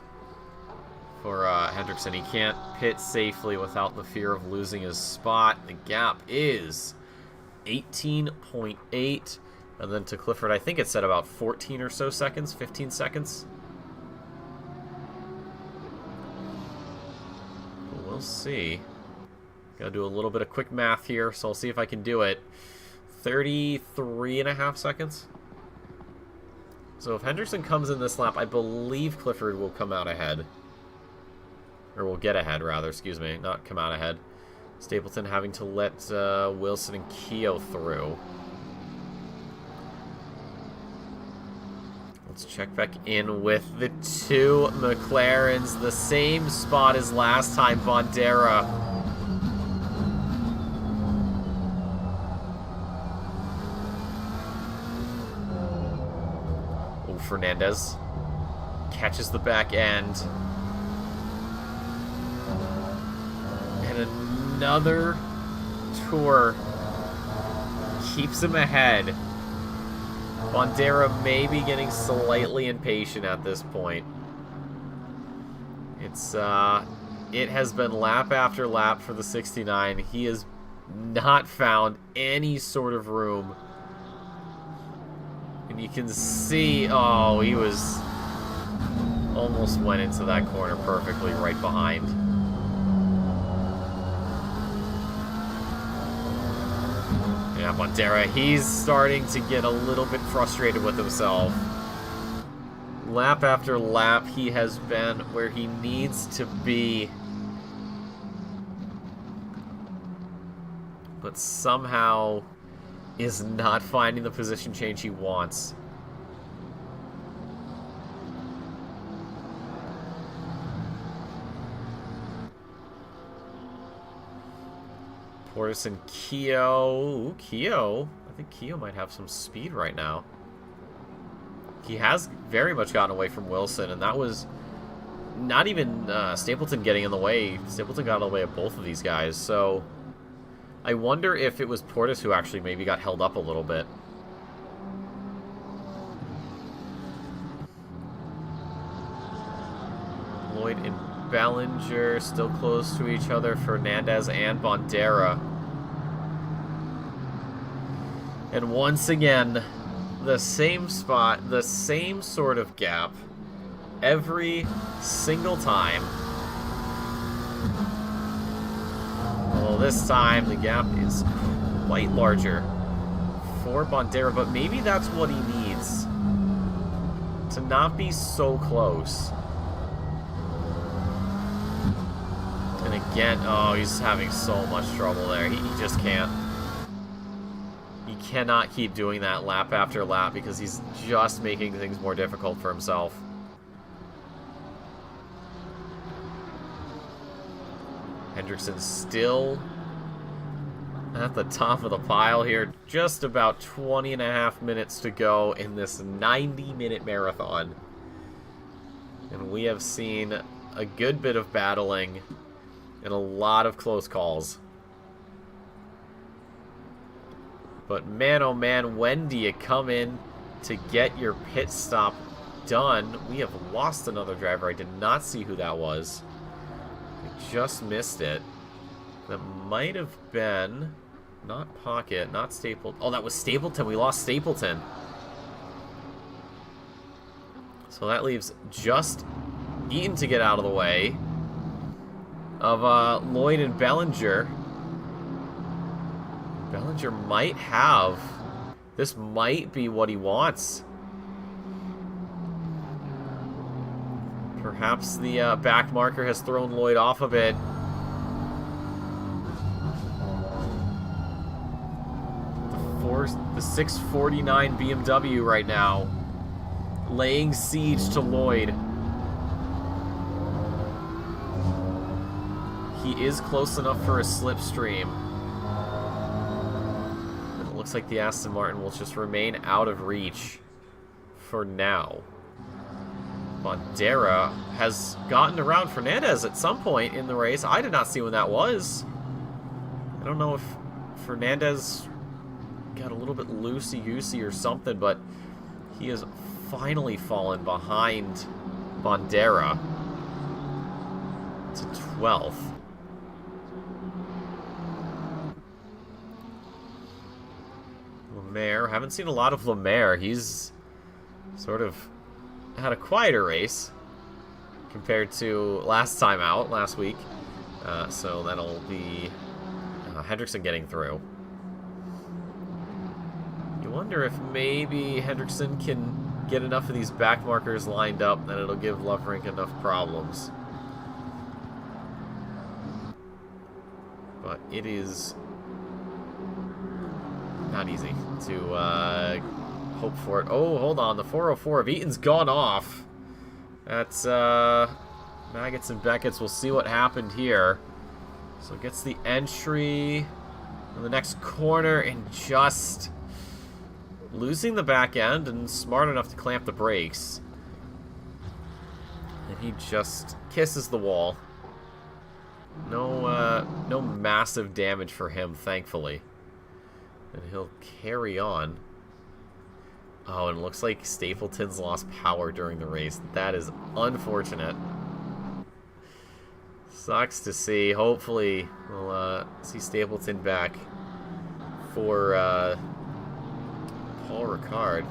Speaker 1: for Hendrickson. He can't pit safely without the fear of losing his spot. The gap is 18.8. And then to Clifford, I think it said about 14 or so seconds, 15 seconds. We'll see. Gotta do a little bit of quick math here, so I'll see if I can do it. 33.5 seconds. So if Hendrickson comes in this lap, I believe Clifford will come out ahead. Or will get ahead, rather, excuse me. Not come out ahead. Stapleton having to let Wilson and Keogh through. Let's check back in with the two McLarens. The same spot as last time, Bandera. Oh, Fernandez catches the back end. And another tour keeps him ahead. Bandera may be getting slightly impatient at this point. It has been lap after lap for the 69. He has not found any sort of room. And you can see, oh, he was almost went into that corner perfectly right behind. Yeah, Bandera, he's starting to get a little bit frustrated with himself. Lap after lap, he has been where he needs to be. But somehow is not finding the position change he wants. Portis and Keogh. Ooh, Keogh. I think Keogh might have some speed right now. He has very much gotten away from Wilson, and that was not even Stapleton getting in the way. Stapleton got in the way of both of these guys, so I wonder if it was Portis who actually maybe got held up a little bit. Lloyd and Bellinger still close to each other. Fernandez and Bandera. And once again, the same spot, the same sort of gap every single time. Well, this time the gap is quite larger for Bandera, but maybe that's what he needs to not be so close. And again, oh, he's having so much trouble there. He just can't. He cannot keep doing that lap after lap because he's just making things more difficult for himself. Hendrickson still at the top of the pile here. Just about 20.5 minutes to go in this 90-minute marathon. And we have seen a good bit of battling and a lot of close calls. But man, oh man, when do you come in to get your pit stop done? We have lost another driver. I did not see who that was. I just missed it. That might have been not Pocket, not Stapleton. Oh, that was Stapleton. We lost Stapleton. So that leaves just Eaton to get out of the way of Lloyd and Bellinger. Bellinger might have. This might be what he wants. Perhaps the back marker has thrown Lloyd off a bit. The 649 BMW right now, laying siege to Lloyd. He is close enough for a slipstream. It looks like the Aston Martin will just remain out of reach for now. Bandera has gotten around Fernandez at some point in the race. I did not see when that was. I don't know if Fernandez got a little bit loosey-goosey or something, but he has finally fallen behind Bandera to 12th. Lemaire. Haven't seen a lot of Lemaire. He's sort of had a quieter race compared to last time out, last week. So that'll be Hendrickson getting through. You wonder if maybe Hendrickson can get enough of these back markers lined up that it'll give Loverink enough problems. But it is not easy to hope for it. Oh, hold on. The 404 of Eaton's gone off. That's Maggots and Beckett's. We'll see what happened here. So gets the entry in the next corner and just losing the back end and smart enough to clamp the brakes. And he just kisses the wall. No massive damage for him, thankfully. And he'll carry on. Oh, and it looks like Stapleton's lost power during the race. That is unfortunate. Sucks to see. Hopefully, we'll see Stapleton back for Paul Ricard.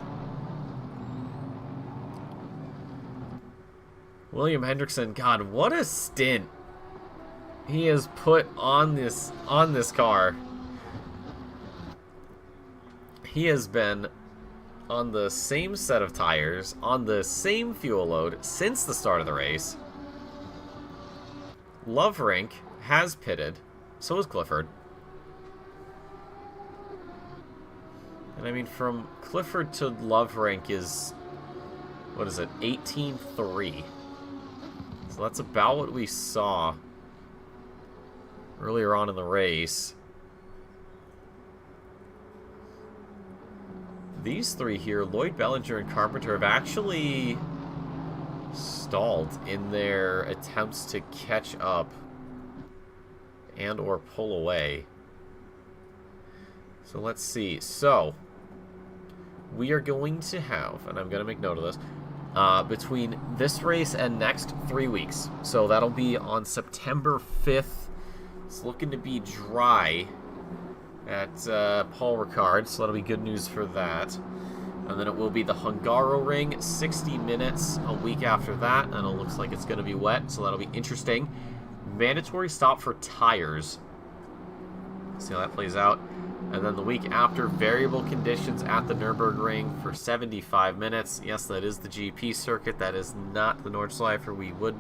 Speaker 1: William Hendrickson, God, what a stint he has put on this car. He has been on the same set of tires, on the same fuel load since the start of the race. Loverink has pitted, so is Clifford. And I mean, from Clifford to Loverink is, what is it, 18.3. So that's about what we saw earlier on in the race. These three here, Lloyd, Bellinger, and Carpenter, have actually stalled in their attempts to catch up and or pull away. So let's see. So we are going to have, and I'm going to make note of this, between this race and next 3 weeks. So that'll be on September 5th. It's looking to be dry at Paul Ricard, so that'll be good news for that. And then it will be the Hungaroring, 60 minutes a week after that, and it looks like it's going to be wet, so that'll be interesting. Mandatory stop for tires. See how that plays out. And then the week after, variable conditions at the Nürburgring for 75 minutes. Yes, that is the GP circuit. That is not the Nordschleife. We would,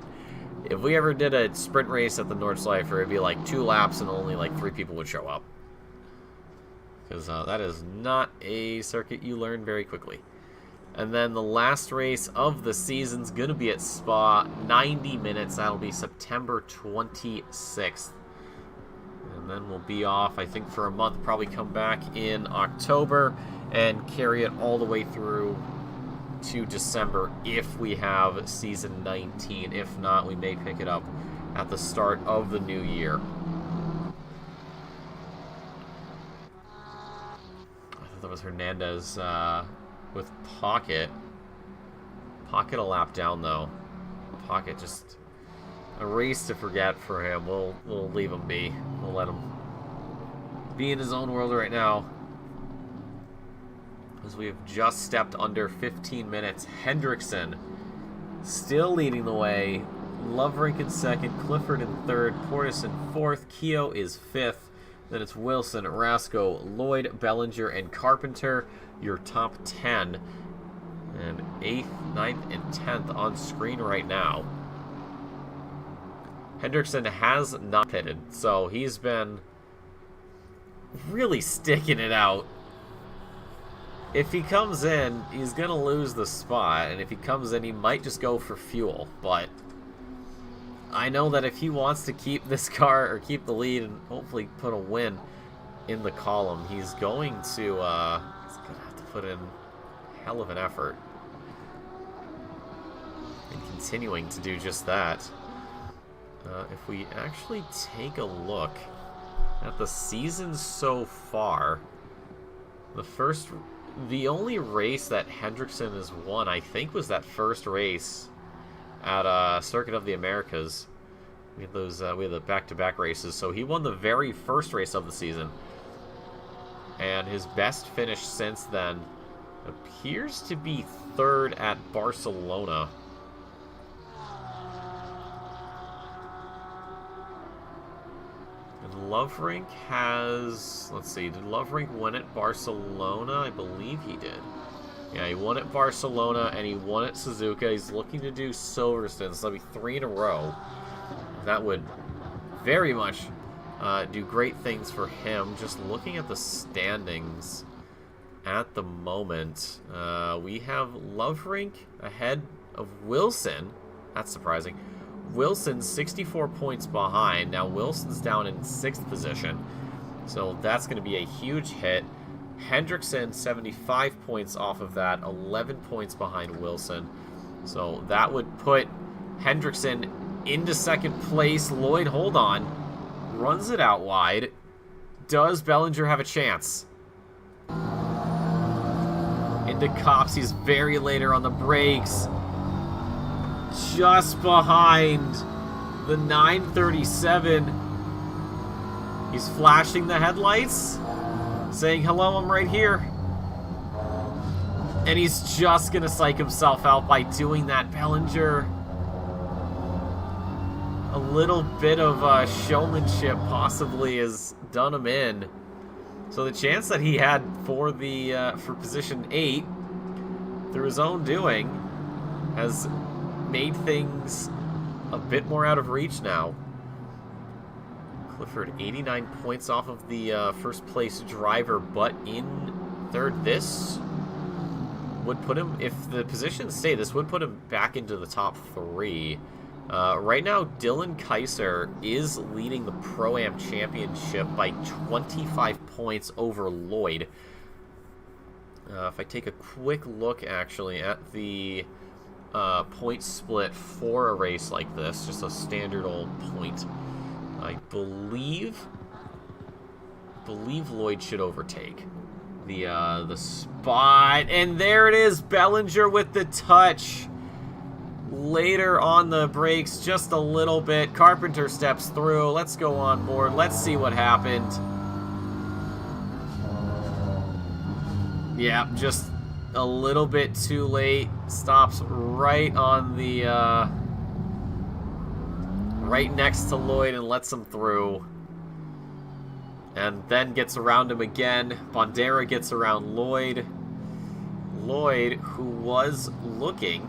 Speaker 1: if we ever did a sprint race at the Nordschleife, it'd be like 2 laps and only like 3 people would show up. Because that is not a circuit you learn very quickly. And then the last race of the season's going to be at Spa, 90 minutes. That'll be September 26th. And then we'll be off, I think, for a month. Probably come back in October and carry it all the way through to December if we have season 19. If not, we may pick it up at the start of the new year. That was Hernandez with Pocket. Pocket a lap down, though. Pocket just a race to forget for him. We'll leave him be. We'll let him be in his own world right now. As we have just stepped under 15 minutes. Hendrickson still leading the way. Loverink in second. Clifford in third. Portis in fourth. Keogh is fifth. Then it's Wilson, Rasco, Lloyd, Bellinger, and Carpenter, your top 10. And 8th, 9th, and 10th on screen right now. Hendrickson has not pitted, so he's been really sticking it out. If he comes in, he's going to lose the spot, and if he comes in, he might just go for fuel, but I know that if he wants to keep this car, or keep the lead, and hopefully put a win in the column, he's going to have to put in a hell of an effort in continuing to do just that. If we actually take a look at the season so far, the only race that Hendrickson has won, I think, was that first race at Circuit of the Americas. We had those we had the back-to-back races, so he won the very first race of the season. And his best finish since then appears to be 3rd at Barcelona. And Loverink has... Let's see, did Loverink win at Barcelona? I believe he did. Yeah, he won at Barcelona, and he won at Suzuka. He's looking to do Silverstone, so that'll be 3 in a row. That would very much do great things for him. Just looking at the standings at the moment, we have Loverink ahead of Wilson. That's surprising. Wilson's 64 points behind. Now Wilson's down in 6th position, so that's going to be a huge hit. Hendrickson, 75 points off of that, 11 points behind Wilson. So that would put Hendrickson into 2nd place. Lloyd, hold on, runs it out wide. Does Bellinger have a chance? Into Cops, he's very later on the brakes. Just behind the 937. He's flashing the headlights, saying, hello, I'm right here. And he's just going to psych himself out by doing that. Bellinger, a little bit of showmanship possibly has done him in. So the chance that he had for the for position 8 through his own doing has made things a bit more out of reach now. Clifford, 89 points off of the first place driver, but in 3rd. This would put him, if the positions stay, this would put him back into the top 3. Right now, Dylan Kaiser is leading the Pro-Am Championship by 25 points over Lloyd. If I take a quick look, actually, at the point split for a race like this, just a standard old point, I believe Lloyd should overtake the spot, and there it is, Bellinger with the touch. Later on the brakes, just a little bit. Carpenter steps through. Let's go on board. Let's see what happened. Yeah, just a little bit too late. Stops right on the right next to Lloyd and lets him through. And then gets around him again. Bandera gets around Lloyd. Lloyd, who was looking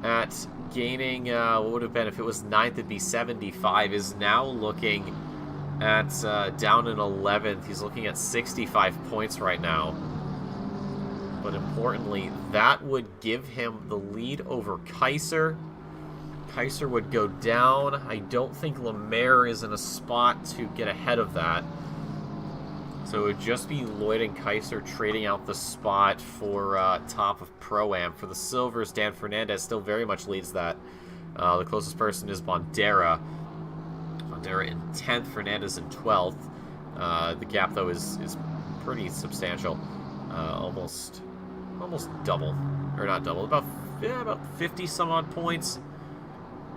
Speaker 1: at gaining, what would have been, if it was 9th, it'd be 75, is now looking at down in 11th. He's looking at 65 points right now. But importantly, that would give him the lead over Kaiser. Kaiser would go down. I don't think Lemaire is in a spot to get ahead of that. So it would just be Lloyd and Kaiser trading out the spot for top of Pro-Am. For the Silvers, Dan Fernandez still very much leads that. The closest person is Bandera. Bandera in 10th, Fernandez in 12th. The gap, though, is pretty substantial. Almost double. Or not double, about 50 some odd points.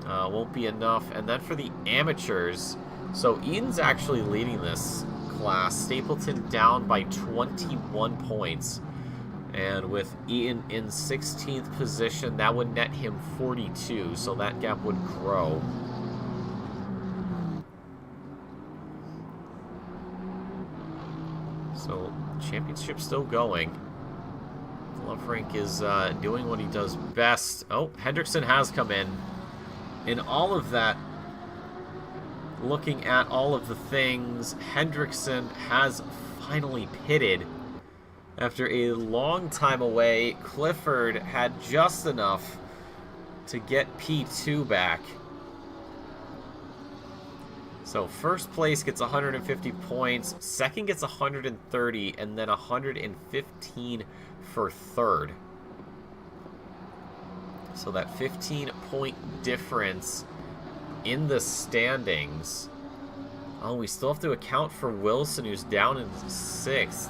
Speaker 1: Won't be enough. And then for the amateurs, so Ian's actually leading this class. Stapleton down by 21 points. And with Ian in 16th position, that would net him 42, so that gap would grow. So, championship still going. Loverink is doing what he does best. Oh, Hendrickson has come in. In all of that, looking at all of the things, Hendrickson has finally pitted after a long time away. Clifford had just enough to get P2 back. So first place gets 150 points, second gets 130, and then 115 for third. So that 15-point difference in the standings. Oh, we still have to account for Wilson, who's down in 6th.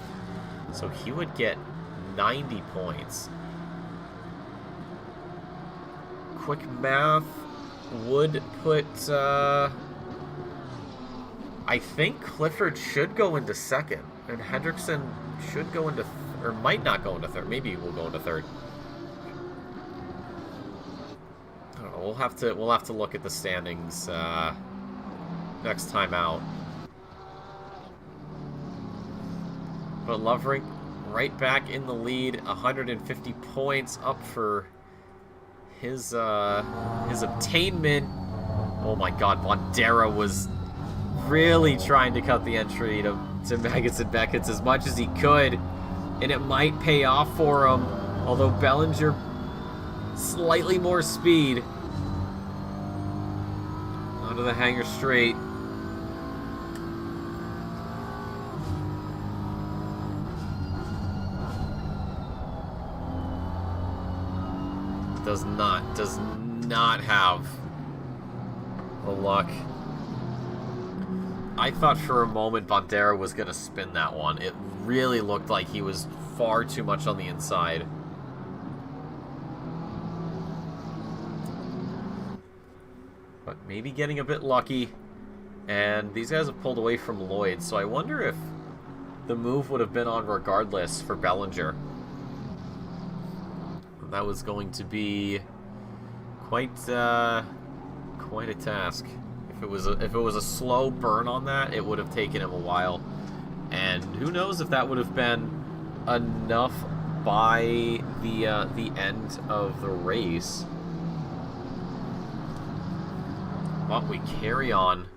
Speaker 1: So he would get 90 points. Quick math would put... I think Clifford should go into second. And Hendrickson should go into, or might not go into third. Maybe we'll go into third. I don't know. We'll have to look at the standings next time out. But Lovering right back in the lead, 150 points up for his obtainment. Oh my God, Bandera was really trying to cut the entry to Maggots and Beckett's as much as he could, and it might pay off for him, although Bellinger slightly more speed. Onto the hanger straight. Does not have the luck. I thought for a moment Bandera was going to spin that one. It really looked like he was far too much on the inside. But maybe getting a bit lucky. And these guys have pulled away from Lloyd, so I wonder if the move would have been on regardless for Bellinger. That was going to be quite a task. If it was a slow burn on that, it would have taken him a while, and who knows if that would have been enough by the end of the race. But we carry on.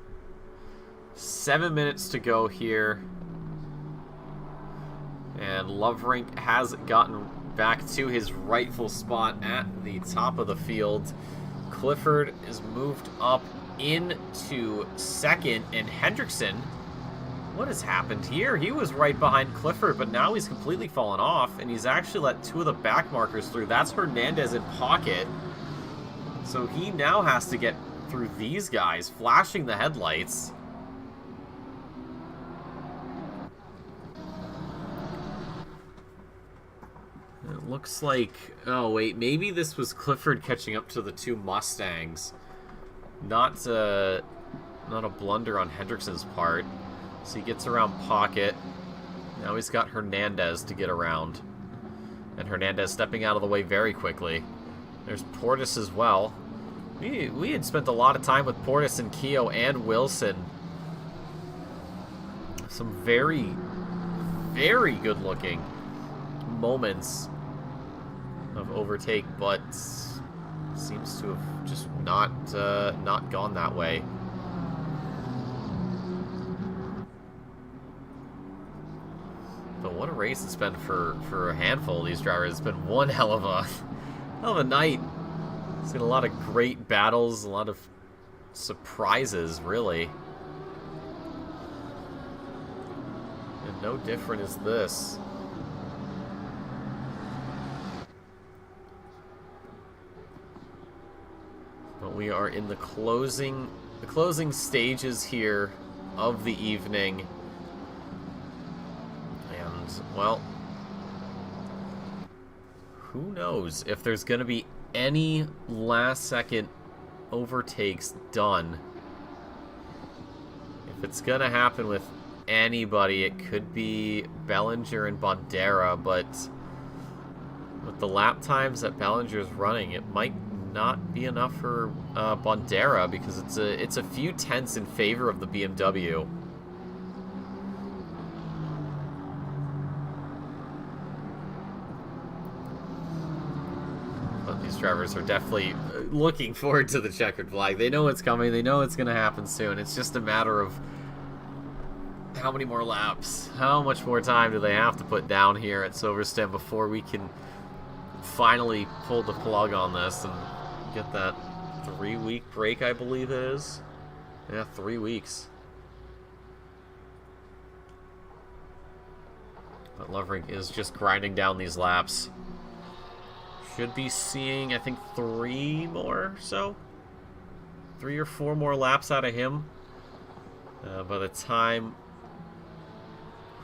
Speaker 1: 7 minutes to go here, and Loverink has gotten back to his rightful spot at the top of the field. Clifford is moved up into second, and Hendrickson, what has happened here? He was right behind Clifford, but now he's completely fallen off, and he's actually let two of the back markers through. That's Hernandez in pocket, so he now has to get through these guys, flashing the headlights. It looks like... Oh, wait. Maybe this was Clifford catching up to the two Mustangs. Not a blunder on Hendrickson's part. So he gets around pocket. Now he's got Hernandez to get around. And Hernandez stepping out of the way very quickly. There's Portis as well. We had spent a lot of time with Portis and Keogh and Wilson. Some very, very good-looking moments of overtake, but seems to have just not gone that way. But what a race it's been for a handful of these drivers. It's been one hell of a night. It's been a lot of great battles, a lot of surprises, really. And no different is this. But we are in the closing stages here of the evening. And, well, who knows if there's going to be any last-second overtakes done. If it's going to happen with anybody, it could be Bellinger and Bandera, but with the lap times that Bellinger's running, it might not be enough for Bandera, because it's a few tenths in favor of the BMW. But these drivers are definitely looking forward to the checkered flag. They know it's coming. They know it's going to happen soon. It's just a matter of how many more laps, how much more time do they have to put down here at Silverstone before we can finally pull the plug on this and get that 3-week break, I believe it is. Yeah, 3 weeks. But Loverink is just grinding down these laps. Should be seeing, I think, 3 more so. 3 or 4 more laps out of him. By the time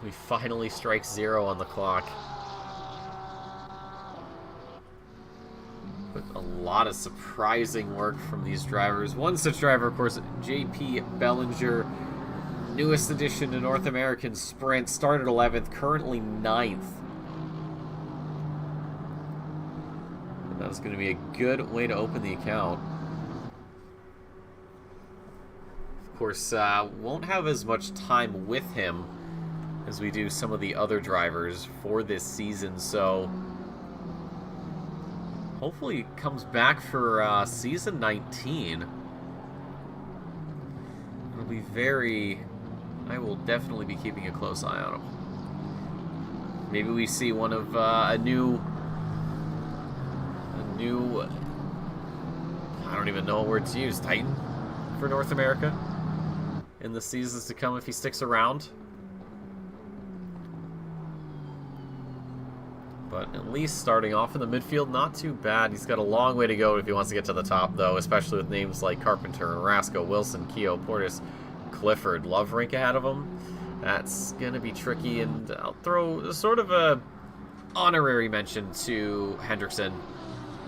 Speaker 1: we finally strike 0 on the clock. But a lot of surprising work from these drivers. One such driver, of course, JP Bellinger, Newest addition to North American Sprint. Started 11th, currently 9th. And that's going to be a good way to open the account. Of course, won't have as much time with him as we do some of the other drivers for this season, so hopefully he comes back for season 19. It'll be very... I will definitely be keeping a close eye on him. Maybe we see one of a new... I don't even know what word to use. Titan for North America in the seasons to come if he sticks around. But at least starting off in the midfield, not too bad. He's got a long way to go if he wants to get to the top, though, especially with names like Carpenter, Rasco, Wilson, Keogh, Portis, Clifford, Loverink ahead of him. That's going to be tricky, and I'll throw sort of a honorary mention to Hendrickson.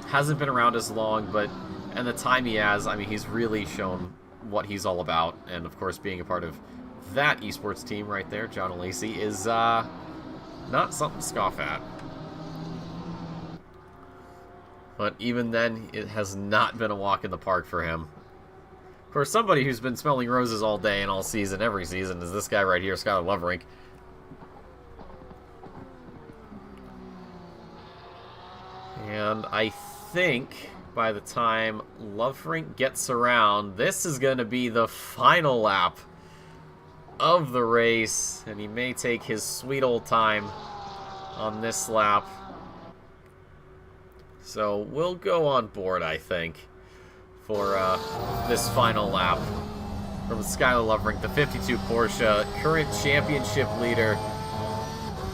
Speaker 1: Hasn't been around as long, but and the time he has, I mean, he's really shown what he's all about. And, of course, being a part of that esports team right there, John Lacey, is not something to scoff at. But even then, it has not been a walk in the park for him. For somebody who's been smelling roses all day and all season, every season, is this guy right here, Skylar Loverink. And I think by the time Loverink gets around, this is going to be the final lap of the race. And he may take his sweet old time on this lap. So we'll go on board, I think, for this final lap from Skylar Loverink, the 52 Porsche, current championship leader,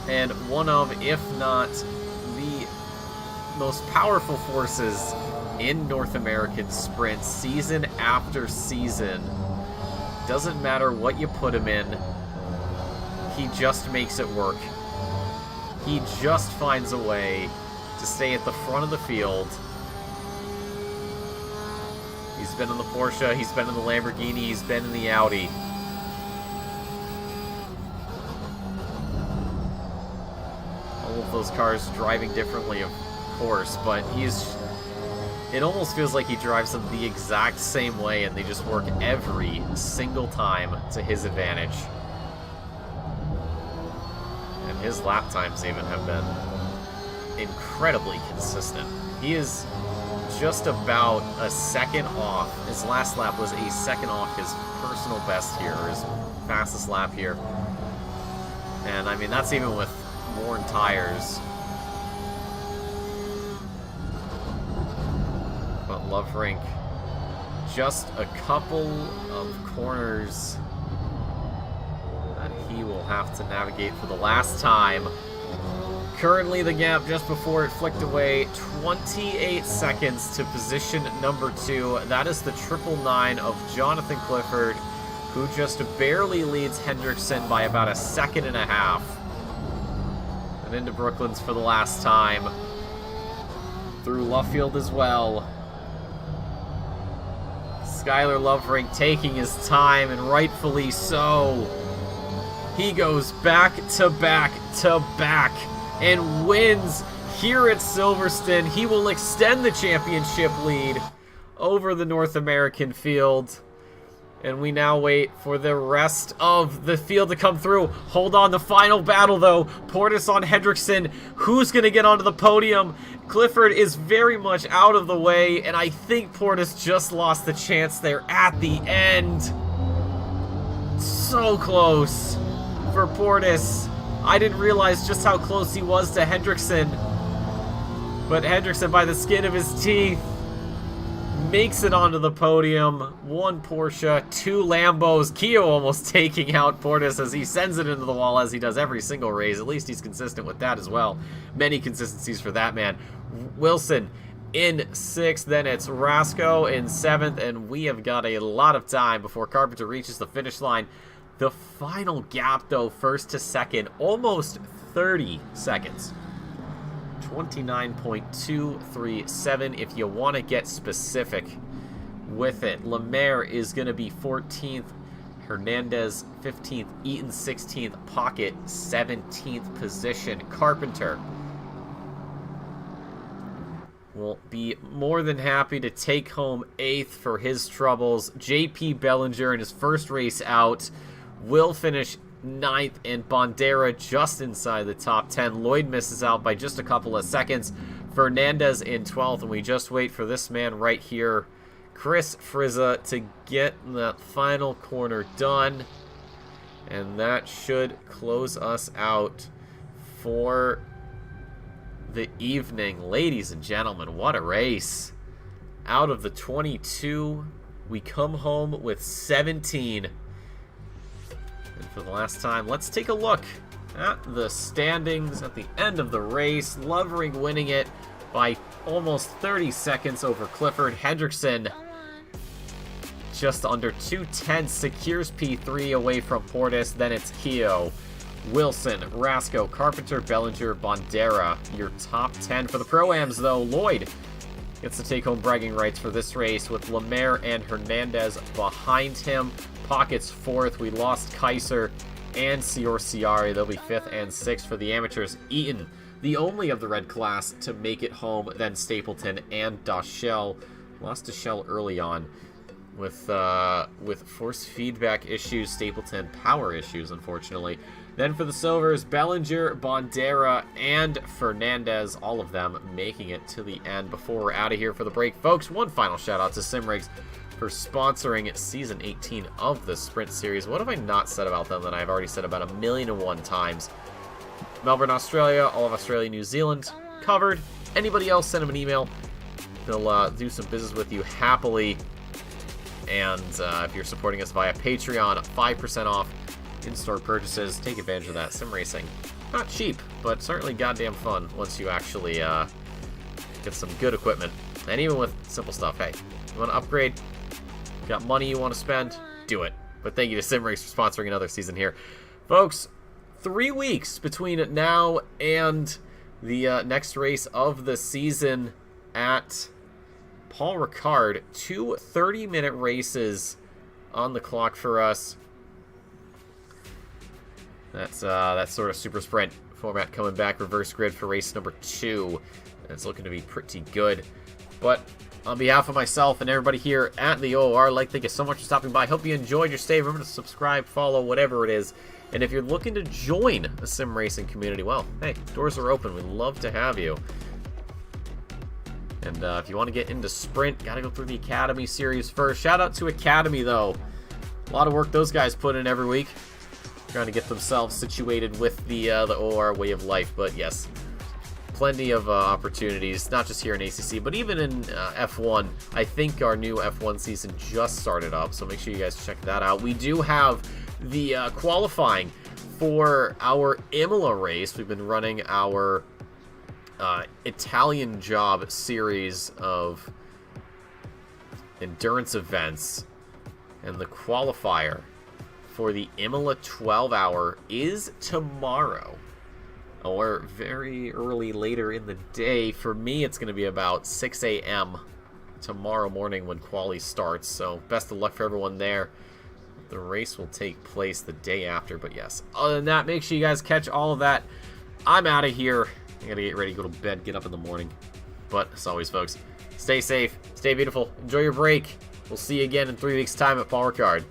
Speaker 1: and one of, if not the most powerful forces in North American Sprint, season after season. Doesn't matter what you put him in, he just makes it work. He just finds a way to stay at the front of the field. He's been in the Porsche, he's been in the Lamborghini, he's been in the Audi. All of those cars driving differently, of course, but it almost feels like he drives them the exact same way, and they just work every single time to his advantage. And his lap times even have been incredibly consistent. He is just about a second off. His last lap was a second off his personal best here, or his fastest lap here. And I mean, that's even with worn tires. But Loverink, just a couple of corners that he will have to navigate for the last time. Currently, the gap just before it flicked away, 28 seconds to position number 2. That is the 999 of Jonathan Clifford, who just barely leads Hendrickson by about a second and a half. And into Brooklands for the last time. Through Luffield as well. Skylar Loverink taking his time, and rightfully so. He goes back to back to back and wins here at Silverstone. He will extend the championship lead over the North American field. And we now wait for the rest of the field to come through. Hold on, the final battle though. Portis on Hendrickson. Who's going to get onto the podium? Clifford is very much out of the way, and I think Portis just lost the chance there at the end. So close for Portis. I didn't realize just how close he was to Hendrickson. But Hendrickson, by the skin of his teeth, makes it onto the podium. 1 Porsche, 2 Lambos. Keogh almost taking out Portis as he sends it into the wall, as he does every single race. At least he's consistent with that as well. Many consistencies for that man. Wilson in 6th, then it's Rasco in 7th, and we have got a lot of time before Carpenter reaches the finish line. The final gap, though, 1st to 2nd, almost 30 seconds. 29.237 if you want to get specific with it. Lemaire is going to be 14th. Hernandez 15th, Eaton 16th, Pocket 17th position. Carpenter will be more than happy to take home 8th for his troubles. JP Bellinger in his first race out will finish 9th, and Bandera just inside the top 10. Lloyd misses out by just a couple of seconds. Fernandez in 12th, and we just wait for this man right here, Chris Frizza, to get that final corner done. And that should close us out for the evening. Ladies and gentlemen, what a race. Out of the 22, we come home with 17. And for the last time, let's take a look at the standings at the end of the race. Lovering winning it by almost 30 seconds over Clifford. Hendrickson just under 2:10, secures P3 away from Portis. Then it's Keogh, Wilson, Rasco, Carpenter, Bellinger, Bandera. Your top 10 for the Pro-Ams, though. Lloyd gets to take home bragging rights for this race with Lemaire and Hernandez behind him. Pockets 4th. We lost Kaiser and Ciorciari. They'll be 5th and 6th for the amateurs. Eaton, the only of the red class to make it home. Then Stapleton and Dachelle. Lost Dachelle early on with force feedback issues. Stapleton power issues, unfortunately. Then for the silvers, Bellinger, Bandera, and Fernandez, all of them making it to the end. Before we're out of here for the break, folks, one final shout out to Simrigs for sponsoring Season 18 of the Sprint Series. What have I not said about them that I've already said about 1,000,001 times? Melbourne, Australia, all of Australia, New Zealand, covered. Anybody else, send them an email. They'll do some business with you happily. And if you're supporting us via Patreon, 5% off in-store purchases. Take advantage of that. Sim racing, not cheap, but certainly goddamn fun once you actually get some good equipment. And even with simple stuff, hey, you want to upgrade, got money you want to spend, do it. But thank you to Simrigs for sponsoring another season here. Folks, 3 weeks between now and the next race of the season at Paul Ricard. 2 30-minute races on the clock for us. That's that sort of super sprint format coming back. Reverse grid for race number 2. It's looking to be pretty good. But on behalf of myself and everybody here at the OOR, I'd like to thank you so much for stopping by. Hope you enjoyed your stay. Remember to subscribe, follow, whatever it is. And if you're looking to join the sim racing community, well, hey, doors are open. We'd love to have you. And if you want to get into Sprint, got to go through the Academy series first. Shout out to Academy, though. A lot of work those guys put in every week, trying to get themselves situated with the OR way of life. But yes, plenty of opportunities, not just here in ACC, but even in F1. I think our new F1 season just started up, so make sure you guys check that out. We do have the qualifying for our Imola race. We've been running our Italian Job series of endurance events, and the qualifier for the Imola 12-hour is tomorrow, or very early later in the day. For me, it's going to be about 6 a.m. tomorrow morning when quali starts, so best of luck for everyone there. The race will take place the day after, but yes, other than that, make sure you guys catch all of that. I'm out of here. I gotta get ready, go to bed, get up in the morning. But as always, folks, stay safe, stay beautiful, enjoy your break. We'll see you again in 3 weeks' time at Paul Ricard.